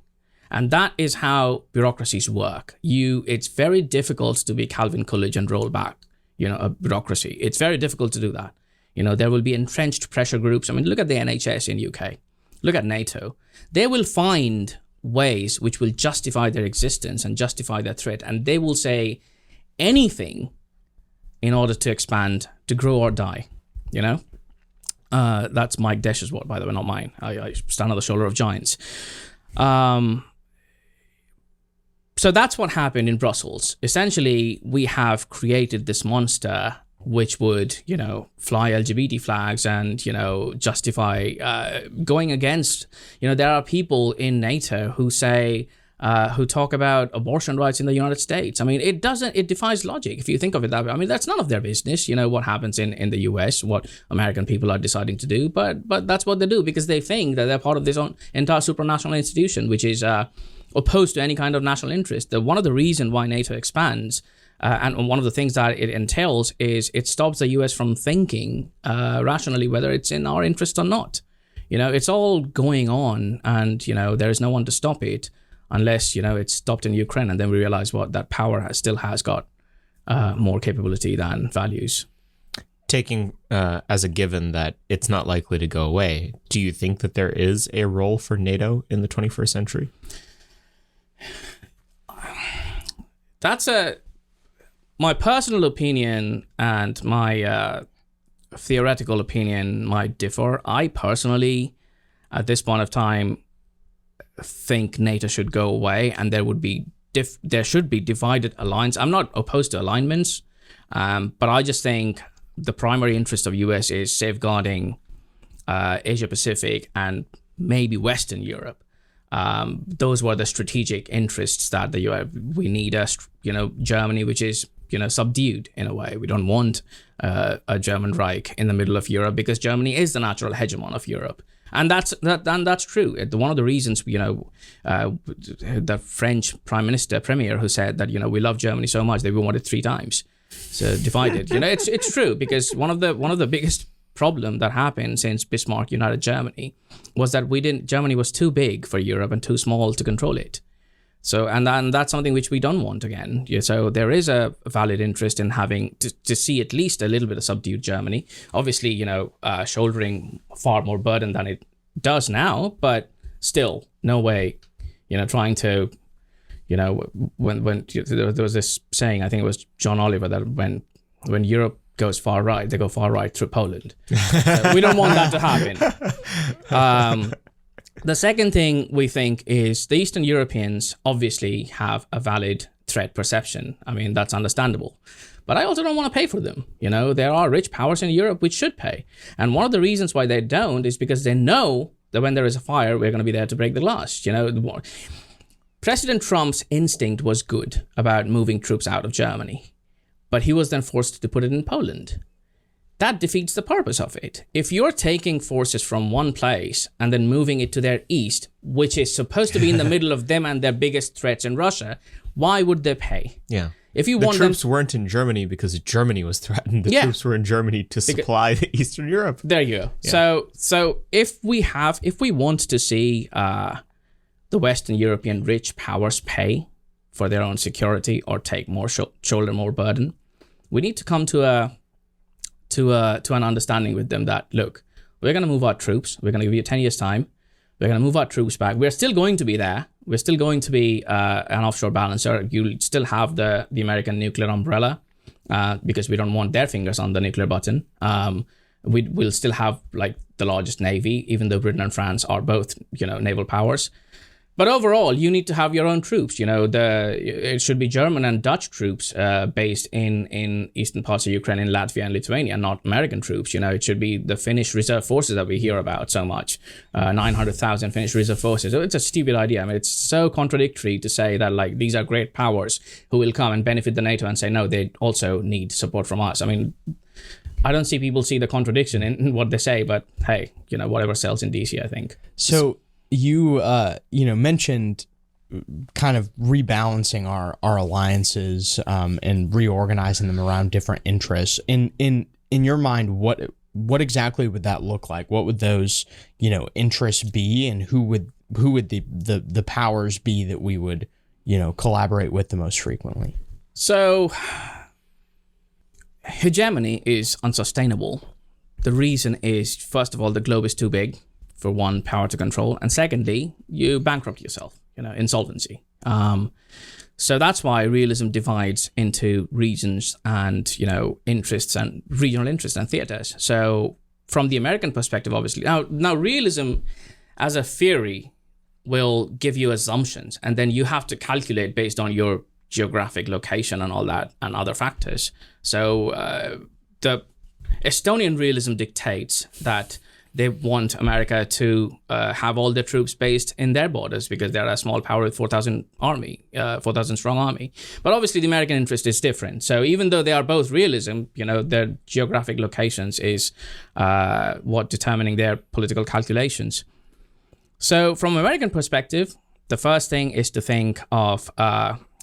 And that is how bureaucracies work. It's very difficult to be Calvin Coolidge and roll back, a bureaucracy. It's very difficult to do that. There will be entrenched pressure groups. I mean, look at the NHS in UK. Look at NATO. They will find ways which will justify their existence and justify their threat. And they will say anything in order to expand, to grow or die, That's Mike Desch's word, by the way, not mine. I stand on the shoulder of giants. So that's what happened in Brussels. Essentially, we have created this monster which would, fly LGBT flags and, justify going against, there are people in NATO who say, who talk about abortion rights in the United States. I mean, it defies logic if you think of it that way. I mean, that's none of their business, what happens in the US, what American people are deciding to do, but that's what they do because they think that they're part of this entire supranational institution, which is opposed to any kind of national interest. One of the reasons why NATO expands, and one of the things that it entails, is it stops the US from thinking rationally whether it's in our interest or not. It's all going on, and there is no one to stop it. Unless, it's stopped in Ukraine, and then we realize that power still has got more capability than values. Taking as a given that it's not likely to go away, do you think that there is a role for NATO in the 21st century? That's my personal opinion, and my theoretical opinion might differ. I personally, at this point of time, think NATO should go away, and there should be divided alliance. I'm not opposed to alignments, but I just think the primary interest of US is safeguarding Asia Pacific and maybe Western Europe. Those were the strategic interests that the US, we need Germany, which is subdued in a way. We don't want a German Reich in the middle of Europe because Germany is the natural hegemon of Europe. And that's true. One of the reasons, the French premier who said that, we love Germany so much that we want it 3 times. So divided. It's true, because one of the biggest problem that happened since Bismarck united Germany was that Germany was too big for Europe and too small to control it. So, and that's something which we don't want again. So there is a valid interest in having to see at least a little bit of subdued Germany. Obviously, shouldering far more burden than it does now, but still, no way, trying to, when there was this saying, I think it was John Oliver, that when Europe goes far right, they go far right through Poland. So we don't want that to happen. The second thing we think is the Eastern Europeans obviously have a valid threat perception. I mean, that's understandable. But I also don't want to pay for them. You know, there are rich powers in Europe which should pay. And one of the reasons why they don't is because they know that when there is a fire, we're going to be there to break the glass. You know, President Trump's instinct was good about moving troops out of Germany, but he was then forced to put it in Poland. That defeats the purpose of it. If you're taking forces from one place and then moving it to their east, which is supposed to be in the middle of them and their biggest threats in Russia, why would they pay? Yeah. If you the want troops them, weren't in Germany because Germany was threatened. The Yeah. troops were in Germany to supply Eastern Europe. there you go. Yeah. So if we want to see the Western European rich powers pay for their own security or take more shoulder more burden, we need to come to an understanding with them that, look, we're going to move our troops. We're going to give you 10 years time. We're going to move our troops back. We're still going to be there. We're still going to be an offshore balancer. You'll still have the American nuclear umbrella because we don't want their fingers on the nuclear button. We'll still have like the largest navy, even though Britain and France are both, you know, naval powers. But overall, you need to have your own troops. You know, it should be German and Dutch troops based in eastern parts of Ukraine, in Latvia and Lithuania, not American troops. You know, it should be the Finnish reserve forces that we hear about so much. 900,000 Finnish reserve forces. It's a stupid idea. I mean, it's so contradictory to say that, like, these are great powers who will come and benefit the NATO and say, no, they also need support from us. I mean, I don't see people see the contradiction in what they say, but hey, you know, whatever sells in DC, I think. So you mentioned kind of rebalancing our alliances and reorganizing them around different interests. In your mind, what exactly would that look like? What would those, you know, interests be, and who would the powers be that we would, you know, collaborate with the most frequently? So hegemony is unsustainable. The reason is, first of all, the globe is too big for one power to control, and secondly, you bankrupt yourself, you know, insolvency. So that's why realism divides into regions and, you know, interests and regional interests and theaters. So from the American perspective, obviously, now realism as a theory will give you assumptions, and then you have to calculate based on your geographic location and all that and other factors. So the Estonian realism dictates that they want America to have all their troops based in their borders because they're a small power with 4,000 strong army. But obviously the American interest is different. So even though they are both realism, you know, their geographic locations is what determining their political calculations. So from American perspective, the first thing is to think of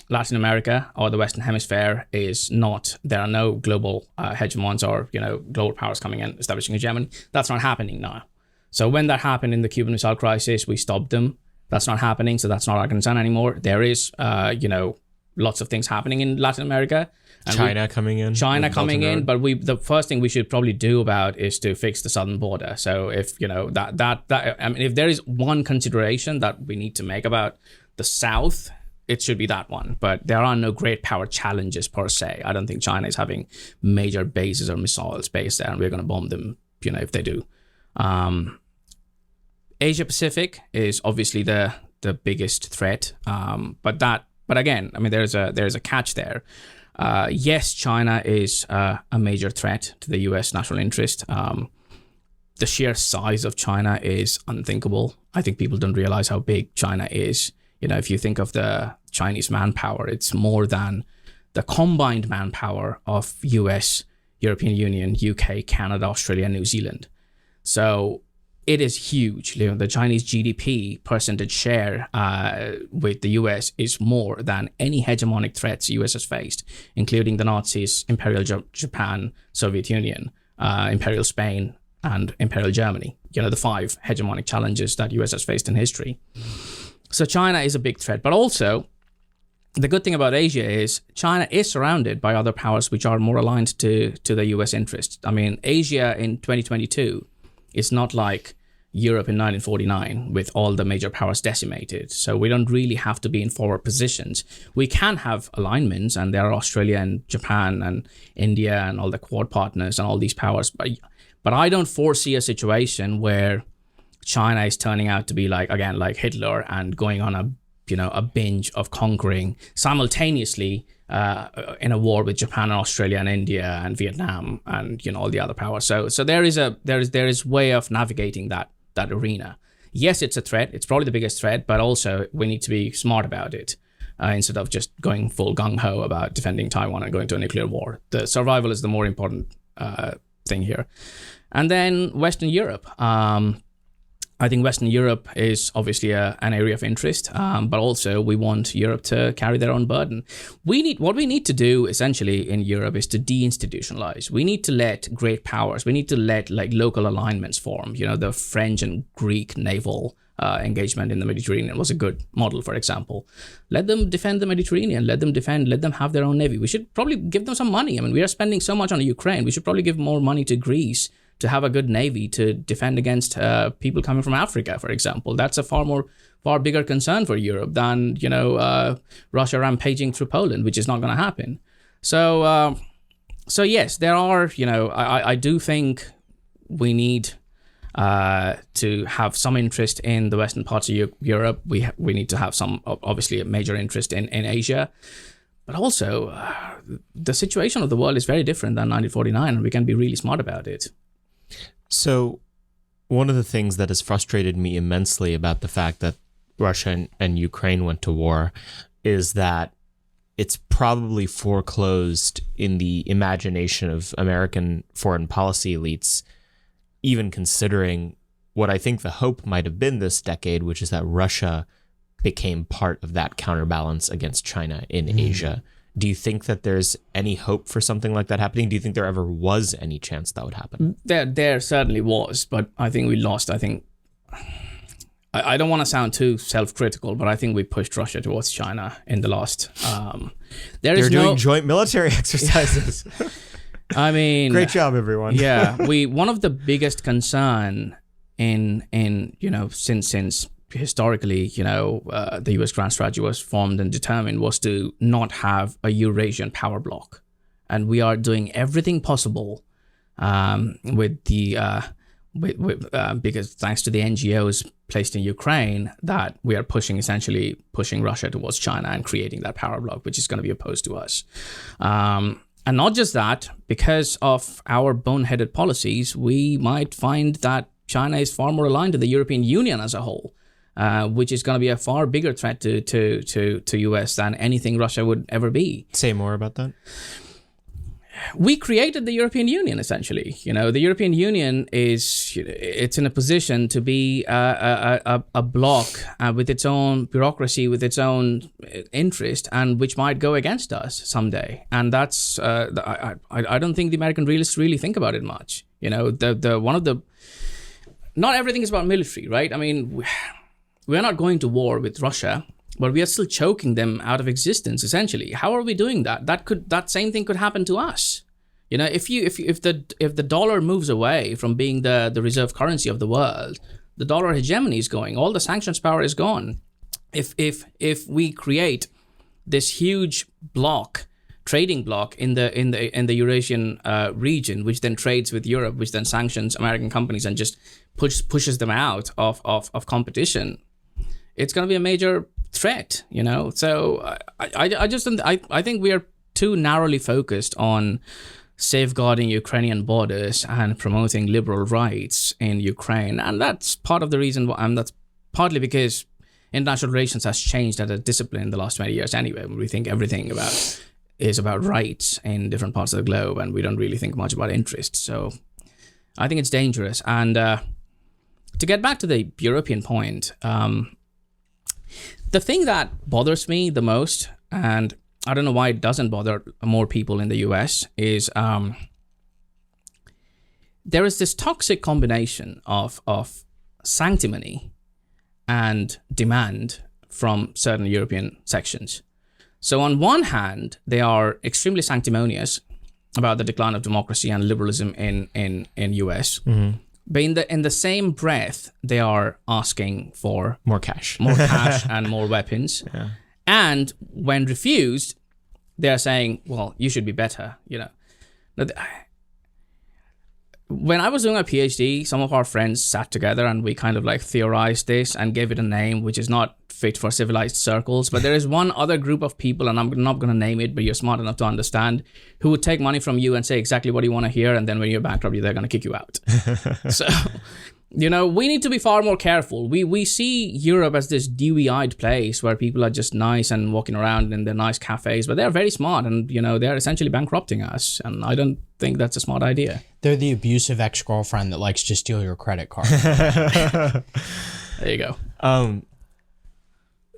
Latin America or the Western Hemisphere is not, there are no global hegemons or, you know, global powers coming in, establishing hegemony. That's not happening now. So when that happened in the Cuban Missile Crisis, we stopped them. That's not happening, so that's not our concern anymore. There is, you know, lots of things happening in Latin America. And China coming in, but the first thing we should probably do about is to fix the southern border. So if, you know, that I mean, if there is one consideration that we need to make about the South, it should be that one. But there are no great power challenges per se. I don't think China is having major bases or missiles based there, and we're going to bomb them, you know, if they do. Asia Pacific is obviously the biggest threat. But again, I mean, there's a catch there. Yes, China is a major threat to the US national interest. The sheer size of China is unthinkable. I think people don't realize how big China is. You know, if you think of the Chinese manpower, it's more than the combined manpower of US, European Union, UK, Canada, Australia, and New Zealand. So it is huge. You know, the Chinese GDP percentage share with the US is more than any hegemonic threats the US has faced, including the Nazis, Imperial Japan, Soviet Union, Imperial Spain, and Imperial Germany. You know, the 5 hegemonic challenges that US has faced in history. So China is a big threat, but also the good thing about Asia is China is surrounded by other powers which are more aligned to the US interests. I mean, Asia in 2022 is not like Europe in 1949 with all the major powers decimated. So we don't really have to be in forward positions. We can have alignments, and there are Australia and Japan and India and all the Quad partners and all these powers. But I don't foresee a situation where China is turning out to be like Hitler and going on a binge of conquering simultaneously in a war with Japan and Australia and India and Vietnam and all the other powers. So there is way of navigating that arena. Yes, it's a threat. It's probably the biggest threat, but also we need to be smart about it instead of just going full gung-ho about defending Taiwan and going to a nuclear war. The survival is the more important thing here. And then Western Europe. I think Western Europe is obviously an area of interest, but also we want Europe to carry their own burden. What we need to do essentially in Europe is to deinstitutionalize. We need to let great powers, we need to let like local alignments form. The French and Greek naval engagement in the Mediterranean was a good model, for example. Let them defend the Mediterranean, let them have their own navy. We should probably give them some money. I mean, we are spending so much on Ukraine. We should probably give more money to Greece to have a good navy to defend against people coming from Africa, for example. That's a far bigger concern for Europe than Russia rampaging through Poland, which is not going to happen. So yes, there are. I do think we need to have some interest in the western parts of Europe. We need to have some, obviously, a major interest in Asia. But also, the situation of the world is very different than 1949, and we can be really smart about it. So one of the things that has frustrated me immensely about the fact that Russia and Ukraine went to war is that it's probably foreclosed in the imagination of American foreign policy elites, even considering what I think the hope might have been this decade, which is that Russia became part of that counterbalance against China in Asia. Do you think that there's any hope for something like that happening? Do you think there ever was any chance that would happen? There certainly was, but I think we lost. I think I don't want to sound too self-critical, but I think we pushed Russia towards China in the last. They're doing joint military exercises. I mean, great job, everyone. Yeah, one of the biggest concern in since historically, the U.S. grand strategy was formed and determined was to not have a Eurasian power bloc, and we are doing everything possible with the because thanks to the NGOs placed in Ukraine that we are pushing Russia towards China and creating that power bloc, which is going to be opposed to us. And not just that, because of our boneheaded policies, we might find that China is far more aligned to the European Union as a whole. Which is going to be a far bigger threat to US than anything Russia would ever be. Say more about that. We created the European Union, essentially. The European Union it's in a position to be a bloc with its own bureaucracy, with its own interest, and which might go against us someday. And that's I don't think the American realists really think about it much. Not everything is about military, right? I mean, we're not going to war with Russia, but we are still choking them out of existence, essentially. How are we doing that? That same thing could happen to us. If the dollar moves away from being the reserve currency of the world, the dollar hegemony is going. All the sanctions power is gone. If we create this huge trading bloc in the Eurasian region, which then trades with Europe, which then sanctions American companies and just pushes them out of competition, it's going to be a major threat, So I think we are too narrowly focused on safeguarding Ukrainian borders and promoting liberal rights in Ukraine, and that's part of the reason why. That's partly because international relations has changed as a discipline in the last 20 years. Anyway, we think everything is about rights in different parts of the globe, and we don't really think much about interests. So I think it's dangerous. And to get back to the European point. The thing that bothers me the most, and I don't know why it doesn't bother more people in the US, is there is this toxic combination of sanctimony and demand from certain European sections. So on one hand, they are extremely sanctimonious about the decline of democracy and liberalism in US. Mm-hmm. But in the same breath, they are asking for more cash and more weapons. Yeah. And when refused, they are saying, well, you should be better, when I was doing my PhD, some of our friends sat together and we kind of like theorized this and gave it a name, which is not fit for civilized circles. But there is one other group of people, and I'm not going to name it, but you're smart enough to understand, who would take money from you and say exactly what you want to hear. And then when you're bankrupt, they're going to kick you out. So, we need to be far more careful. We see Europe as this dewy-eyed place where people are just nice and walking around in their nice cafes, but they're very smart and, they're essentially bankrupting us. And I don't think that's a smart idea. They're the abusive ex-girlfriend that likes to steal your credit card. There you go.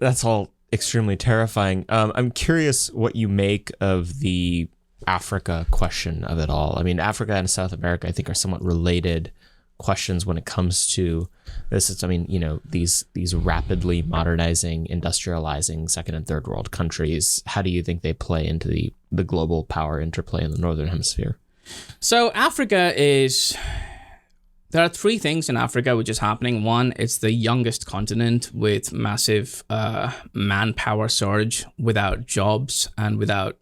That's all extremely terrifying. I'm curious what you make of the Africa question of it all. I mean, Africa and South America, I think, are somewhat related questions when it comes to this. It's, these rapidly modernizing, industrializing second and third world countries. How do you think they play into the global power interplay in the Northern Hemisphere? So Africa there are three things in Africa which is happening. One, it's the youngest continent with massive manpower surge without jobs, and without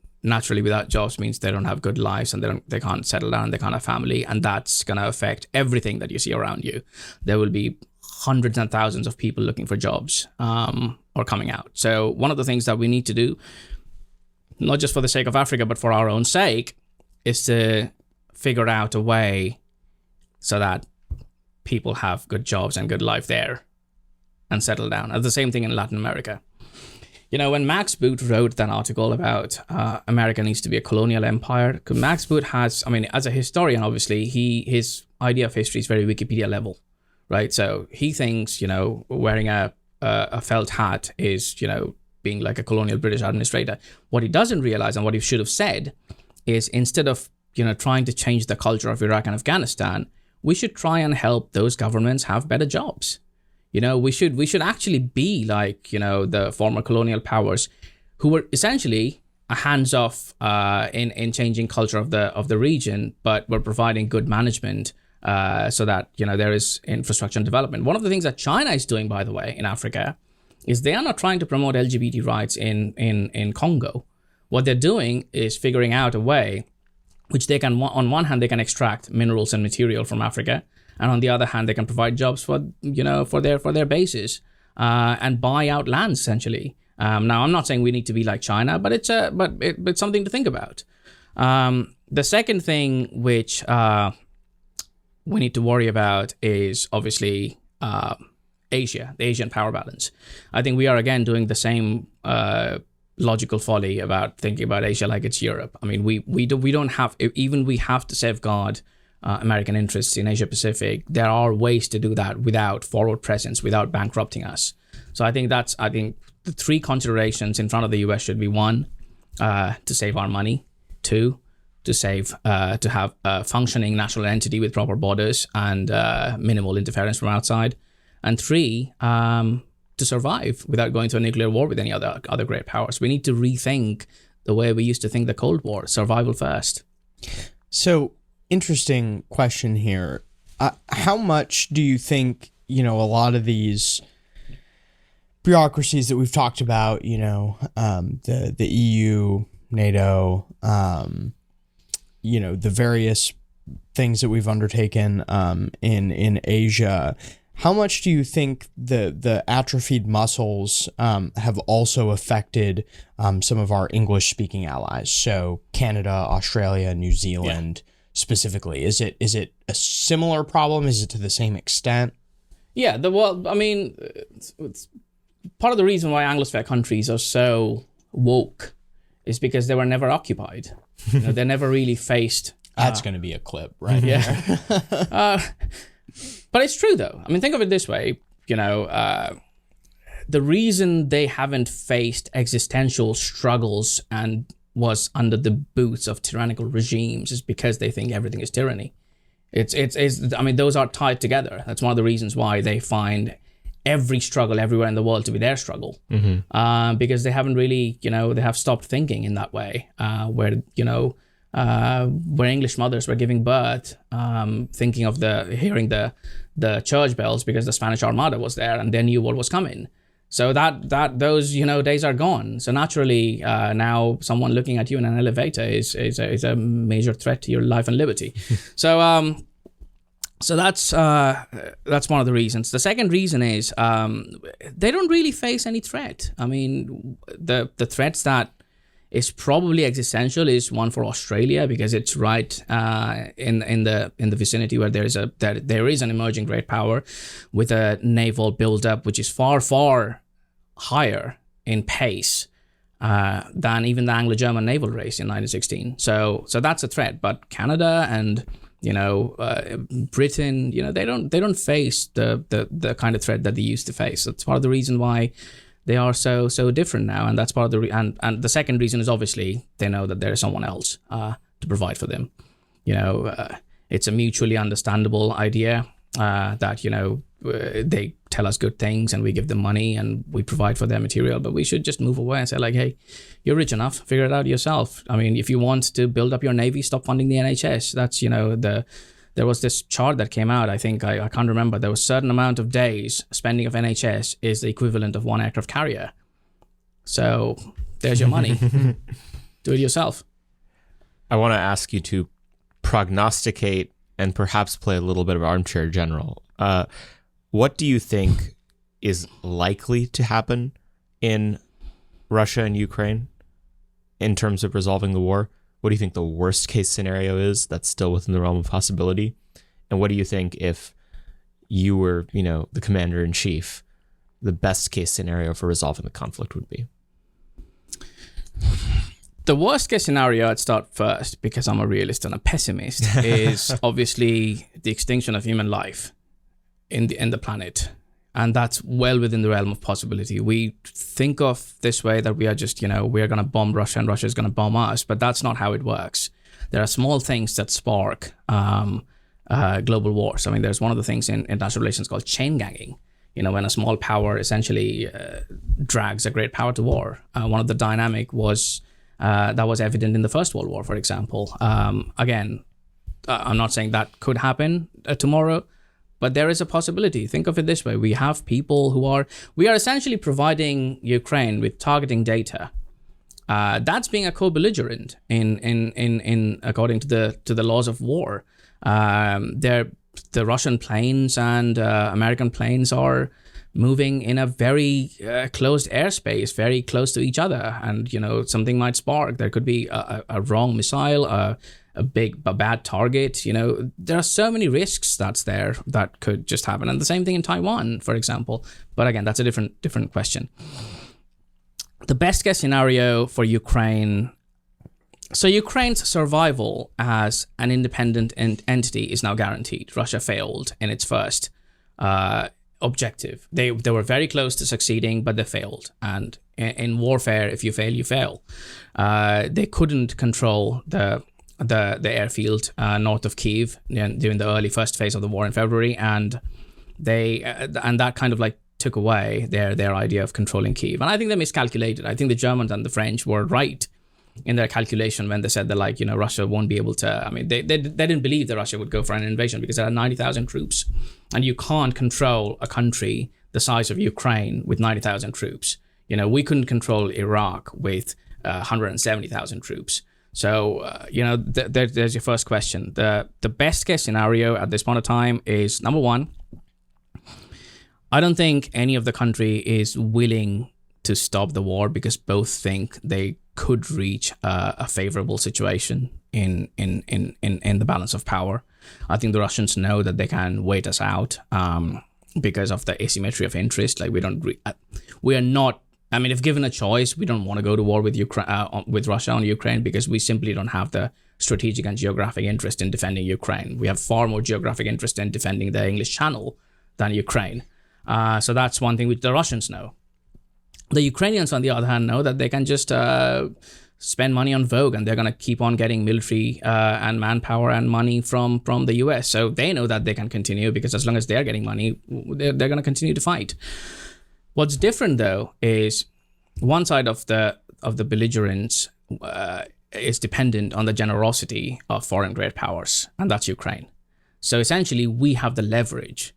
jobs means they don't have good lives and they can't settle down, they can't have family, and that's going to affect everything that you see around you. There will be hundreds and thousands of people looking for jobs or coming out. So one of the things that we need to do, not just for the sake of Africa, but for our own sake, is to figure out a way so that people have good jobs and good life there and settle down. And the same thing in Latin America. When Max Boot wrote that article about America needs to be a colonial empire, because Max Boot has, as a historian, obviously, his idea of history is very Wikipedia level, right? So he thinks, wearing a felt hat is, being like a colonial British administrator. What he doesn't realize, and what he should have said, is instead of, trying to change the culture of Iraq and Afghanistan, we should try and help those governments have better jobs. We should actually be like, the former colonial powers who were essentially a hands-off in changing culture of the region, but were providing good management so that, there is infrastructure and development. One of the things that China is doing, by the way, in Africa, is they are not trying to promote LGBT rights in Congo. What they're doing is figuring out a way which they can, on one hand, they can extract minerals and material from Africa, and on the other hand, they can provide jobs for their bases and buy out lands essentially. Now, I'm not saying we need to be like China, but it's something to think about. The second thing which we need to worry about is obviously Asia, the Asian power balance. I think we are again doing the same logical folly about thinking about Asia like it's Europe. We don't have, even we have to safeguard American interests in Asia Pacific. There are ways to do that without forward presence, without bankrupting us. So I think the three considerations in front of the US should be: one, to save our money; two, to have a functioning national entity with proper borders and minimal interference from outside; and three, to survive without going to a nuclear war with any other great powers. We need to rethink the way we used to think the Cold War: survival first. So, interesting question here. How much do you think, a lot of these bureaucracies that we've talked about, the EU, NATO, the various things that we've undertaken in Asia, how much do you think the atrophied muscles have also affected some of our English-speaking allies? So Canada, Australia, New Zealand, specifically. Is it a similar problem? Is it to the same extent? Yeah. It's part of the reason why Anglosphere countries are so woke is because they were never occupied. They never really faced. That's going to be a clip, right? Yeah. But it's true, though. Think of it this way. The reason they haven't faced existential struggles and was under the boots of tyrannical regimes is because they think everything is tyranny. Those are tied together. That's one of the reasons why they find every struggle everywhere in the world to be their struggle. Mm-hmm. Because they haven't really, they have stopped thinking in that way, where English mothers were giving birth, thinking of hearing the church bells because the Spanish Armada was there and they knew what was coming. So those days are gone. So naturally, now someone looking at you in an elevator is a major threat to your life and liberty. So So that's one of the reasons. The second reason is they don't really face any threat. I mean, the threats that is probably existential is one for Australia, because it's right in the vicinity where there is an emerging great power with a naval buildup which is far higher in pace than even the Anglo-German naval race in 1916. So that's a threat. But Canada and Britain, they don't face the kind of threat that they used to face. That's part of the reason why they are so different now, and that's part of the and the second reason is obviously they know that there is someone else to provide for them. It's a mutually understandable idea that they tell us good things and we give them money and we provide for their material, but we should just move away and say, like, hey, you're rich enough, figure it out yourself. I mean, if you want to build up your navy, stop funding the NHS. That's there was this chart that came out, I think, I can't remember, there was a certain amount of days spending of NHS is the equivalent of one aircraft carrier. So there's your money. Do it yourself. I want to ask you to prognosticate and perhaps play a little bit of armchair general. What do you think is likely to happen in Russia and Ukraine in terms of resolving the war? What do you think the worst case scenario is that's still within the realm of possibility? And what do you think, if you were, the commander in chief, the best case scenario for resolving the conflict would be? The worst case scenario, I'd start first, because I'm a realist and a pessimist, is obviously the extinction of human life in the planet. And that's well within the realm of possibility. We think of this way that we are just, we are going to bomb Russia and Russia is going to bomb us, but that's not how it works. There are small things that spark global wars. I mean, there's one of the things in international relations called chain ganging. When a small power essentially drags a great power to war. One of the dynamic was that was evident in the First World War, for example. Again, I'm not saying that could happen tomorrow, but there is a possibility. Think of it this way. We have people we are essentially providing Ukraine with targeting data. That's being a co-belligerent in according to the laws of war. The Russian planes and American planes are moving in a very closed airspace, very close to each other. And, something might spark. There could be a wrong missile, a bad target. There are so many risks that's there that could just happen. And the same thing in Taiwan, for example. But again, that's a different question. The best case scenario for Ukraine. So Ukraine's survival as an independent entity is now guaranteed. Russia failed in its first objective. They were very close to succeeding, but they failed. And in warfare, if you fail, you fail. They couldn't control the airfield north of Kyiv during the early first phase of the war in February, and that kind of took away their idea of controlling Kyiv. And I think they miscalculated. I think the Germans and the French were right in their calculation when they said that Russia won't be able to. I mean, they didn't believe that Russia would go for an invasion because it had 90,000 troops, and you can't control a country the size of Ukraine with 90,000 troops. We couldn't control Iraq with 170,000 troops. So, there's your first question. The best case scenario at this point of time is, number one, I don't think any of the country is willing to stop the war because both think they could reach a favorable situation in the balance of power. I think the Russians know that they can wait us out because of the asymmetry of interest. We are not. I mean, if given a choice, we don't want to go to war with with Russia on Ukraine because we simply don't have the strategic and geographic interest in defending Ukraine. We have far more geographic interest in defending the English Channel than Ukraine. So that's one thing which the Russians know. The Ukrainians, on the other hand, know that they can just spend money on Vogue, and they're going to keep on getting military and manpower and money from the US. So they know that they can continue because as long as they're getting money, they're going to continue to fight. What's different, though, is one side of the belligerents is dependent on the generosity of foreign great powers, and that's Ukraine. So essentially, we have the leverage.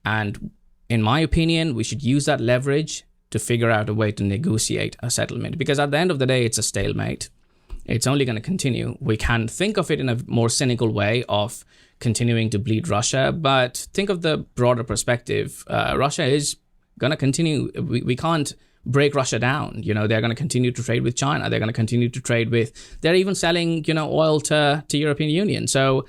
And in my opinion, we should use that leverage to figure out a way to negotiate a settlement. Because at the end of the day, it's a stalemate. It's only going to continue. We can think of it in a more cynical way of continuing to bleed Russia. But think of the broader perspective. Russia is going to continue. We can't break Russia down. They're going to continue to trade with China. They're going to continue to trade with. They're even selling, oil to European Union. So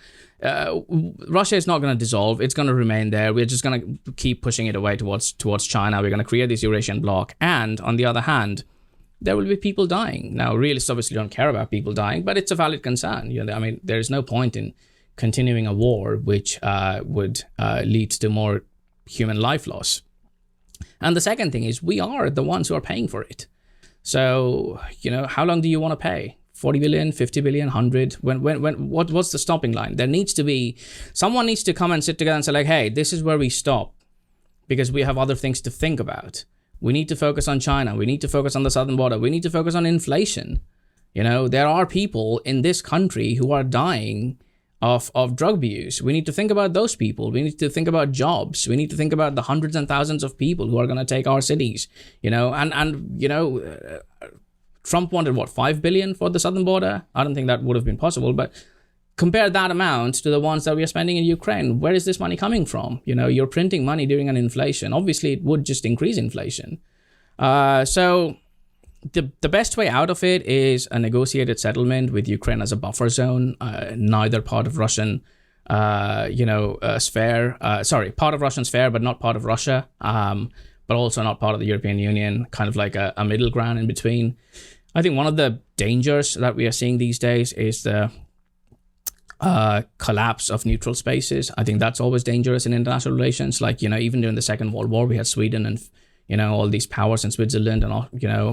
Russia is not going to dissolve. It's going to remain there. We're just going to keep pushing it away towards China. We're going to create this Eurasian bloc. And on the other hand, there will be people dying. Now, realists obviously don't care about people dying, but it's a valid concern. There is no point in continuing a war which would lead to more human life loss. And the second thing is we are the ones who are paying for it. So, how long do you want to pay? 40 billion, 50 billion, 100? What's the stopping line? Someone needs to come and sit together and say like, hey, this is where we stop because we have other things to think about. We need to focus on China. We need to focus on the southern border. We need to focus on inflation. There are people in this country who are dying of drug abuse. We need to think about those people. We need to think about jobs. We need to think about the hundreds and thousands of people who are going to take our cities. Trump wanted 5 billion for the southern border. I don't think that would have been possible, but compare that amount to the ones that we are spending in Ukraine. Where is this money coming from? You're printing money during an inflation. Obviously, it would just increase inflation. So the best way out of it is a negotiated settlement with Ukraine as a buffer zone, neither part of Russian, sphere. Part of Russian sphere, but not part of Russia, but also not part of the European Union, kind of like a middle ground in between. I think one of the dangers that we are seeing these days is the collapse of neutral spaces. I think that's always dangerous in international relations. Like, even during the Second World War, we had Sweden and, all these powers in Switzerland. And,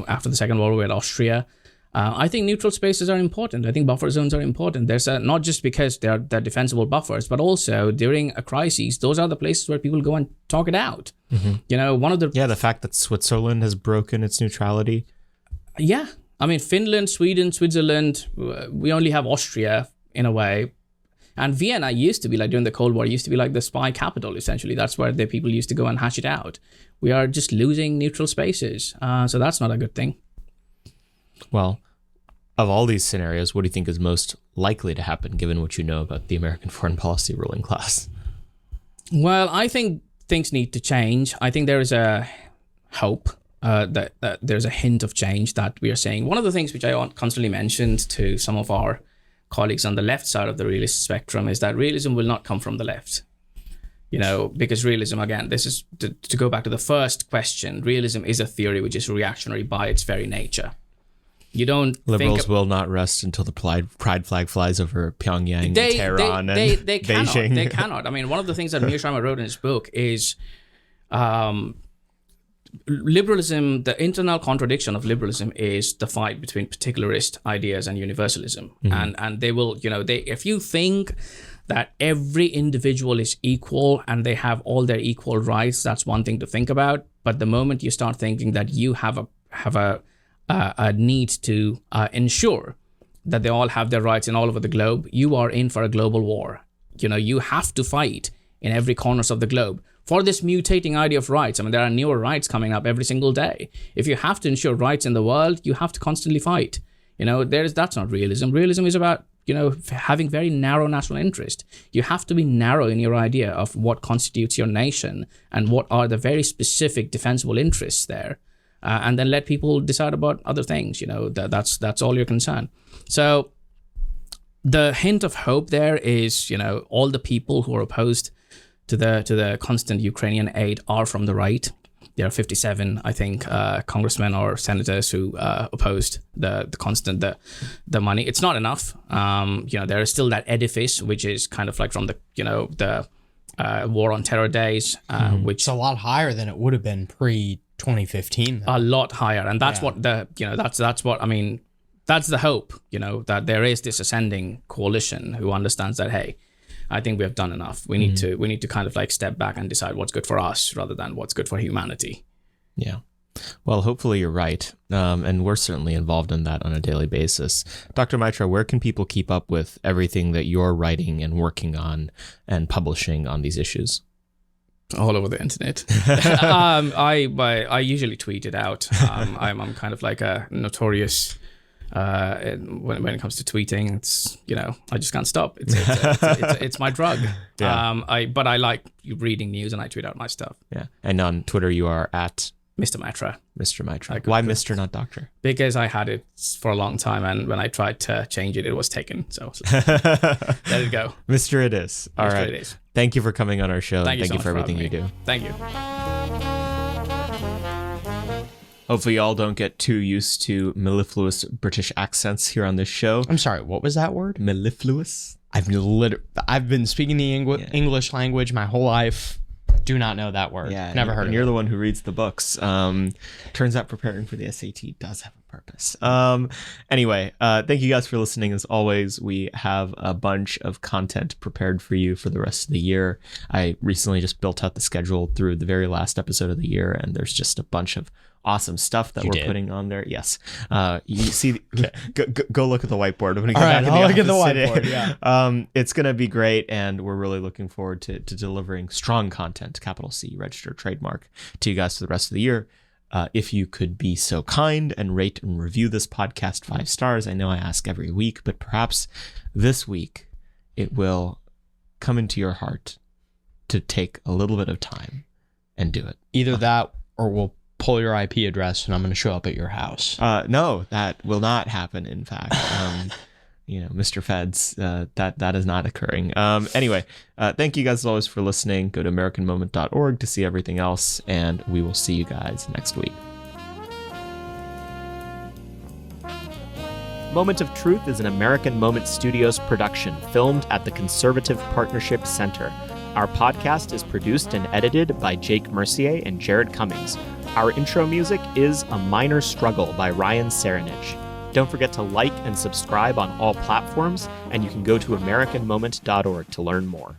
after the Second World War, we had Austria. I think neutral spaces are important. I think buffer zones are important. There's not just because they're defensible buffers, but also during a crisis, those are the places where people go and talk it out. Mm-hmm. The fact that Switzerland has broken its neutrality. Yeah. Finland, Sweden, Switzerland, we only have Austria in a way. And Vienna used to be during the Cold War, used to be the spy capital, essentially. That's where the people used to go and hash it out. We are just losing neutral spaces. So that's not a good thing. Well, of all these scenarios, what do you think is most likely to happen, given what you know about the American foreign policy ruling class? Well, I think things need to change. I think there is a hope that there's a hint of change that we are seeing. One of the things which I constantly mentioned to some of our colleagues on the left side of the realist spectrum is that realism will not come from the left. Because realism, again, this is to go back to the first question, realism is a theory which is reactionary by its very nature. You don't Liberals will not rest until the pride flag flies over Pyongyang, Tehran, and Beijing. They cannot. One of the things that Mitra wrote in his book is liberalism, the internal contradiction of liberalism is the fight between particularist ideas and universalism. Mm-hmm. And they will, if you think that every individual is equal and they have all their equal rights, that's one thing to think about. But the moment you start thinking that you have a need to ensure that they all have their rights in all over the globe, you are in for a global war. You have to fight in every corners of the globe for this mutating idea of rights. There are newer rights coming up every single day. If you have to ensure rights in the world, you have to constantly fight. That's not realism. Realism is about, having very narrow national interest. You have to be narrow in your idea of what constitutes your nation and what are the very specific defensible interests there. And then let people decide about other things. That's all your concern. So the hint of hope there is, all the people who are opposed to the constant Ukrainian aid are from the right. There are 57, I think, congressmen or senators who opposed the constant the money. It's not enough. There is still that edifice, which is kind of from the war on terror days, which it's a lot higher than it would have been pre 2015. A lot higher, and that's what that's the hope. That there is this ascending coalition who understands that, hey, I think we have done enough. We need to kind of step back and decide what's good for us rather than what's good for humanity. Yeah. Well, hopefully you're right. And we're certainly involved in that on a daily basis. Dr. Maitra, where can people keep up with everything that you're writing and working on and publishing on these issues? All over the internet. I usually tweet it out. I'm kind of like a notorious When it comes to tweeting, it's, I just can't stop. It's my drug. Yeah. But I like reading news and I tweet out my stuff. Yeah. And on Twitter, you are at Mr. Mitra. Mr. Mitra. Why Mr. not Doctor? Because I had it for a long time, and when I tried to change it, it was taken. So let it go. Mr. It is. All right. It is. Thank you for coming on our show. Thank you for for everything you having me. do. Thank you. Hopefully y'all don't get too used to mellifluous British accents here on this show. I'm sorry, what was that word? Mellifluous? I've been speaking the English language my whole life. Do not know that word. Yeah, Never heard of it. You're the one who reads the books. Turns out preparing for the SAT does have a purpose. Anyway, thank you guys for listening. As always, we have a bunch of content prepared for you for the rest of the year. I recently just built out the schedule through the very last episode of the year, and there's just a bunch of awesome stuff that we're putting on there. Yes. You see, go look at the whiteboard. I'm going to go back in the I'll look office at the today. whiteboard. Yeah. It's going to be great, and we're really looking forward to delivering strong content, capital C, registered trademark, to you guys for the rest of the year. If you could be so kind and rate and review this podcast 5 stars. I know I ask every week, but perhaps this week it will come into your heart to take a little bit of time and do it. Either that or we'll pull your IP address and I'm going to show up at your house. No, that will not happen. In fact, Mr. Feds, that is not occurring. Anyway, thank you guys as always for listening. Go to AmericanMoment.org to see everything else, and we will see you guys next week. Moment of Truth is an American Moment Studios production filmed at the Conservative Partnership Center. Our podcast is produced and edited by Jake Mercier and Jared Cummings. Our intro music is A Minor Struggle by Ryan Serenich. Don't forget to like and subscribe on all platforms, and you can go to AmericanMoment.org to learn more.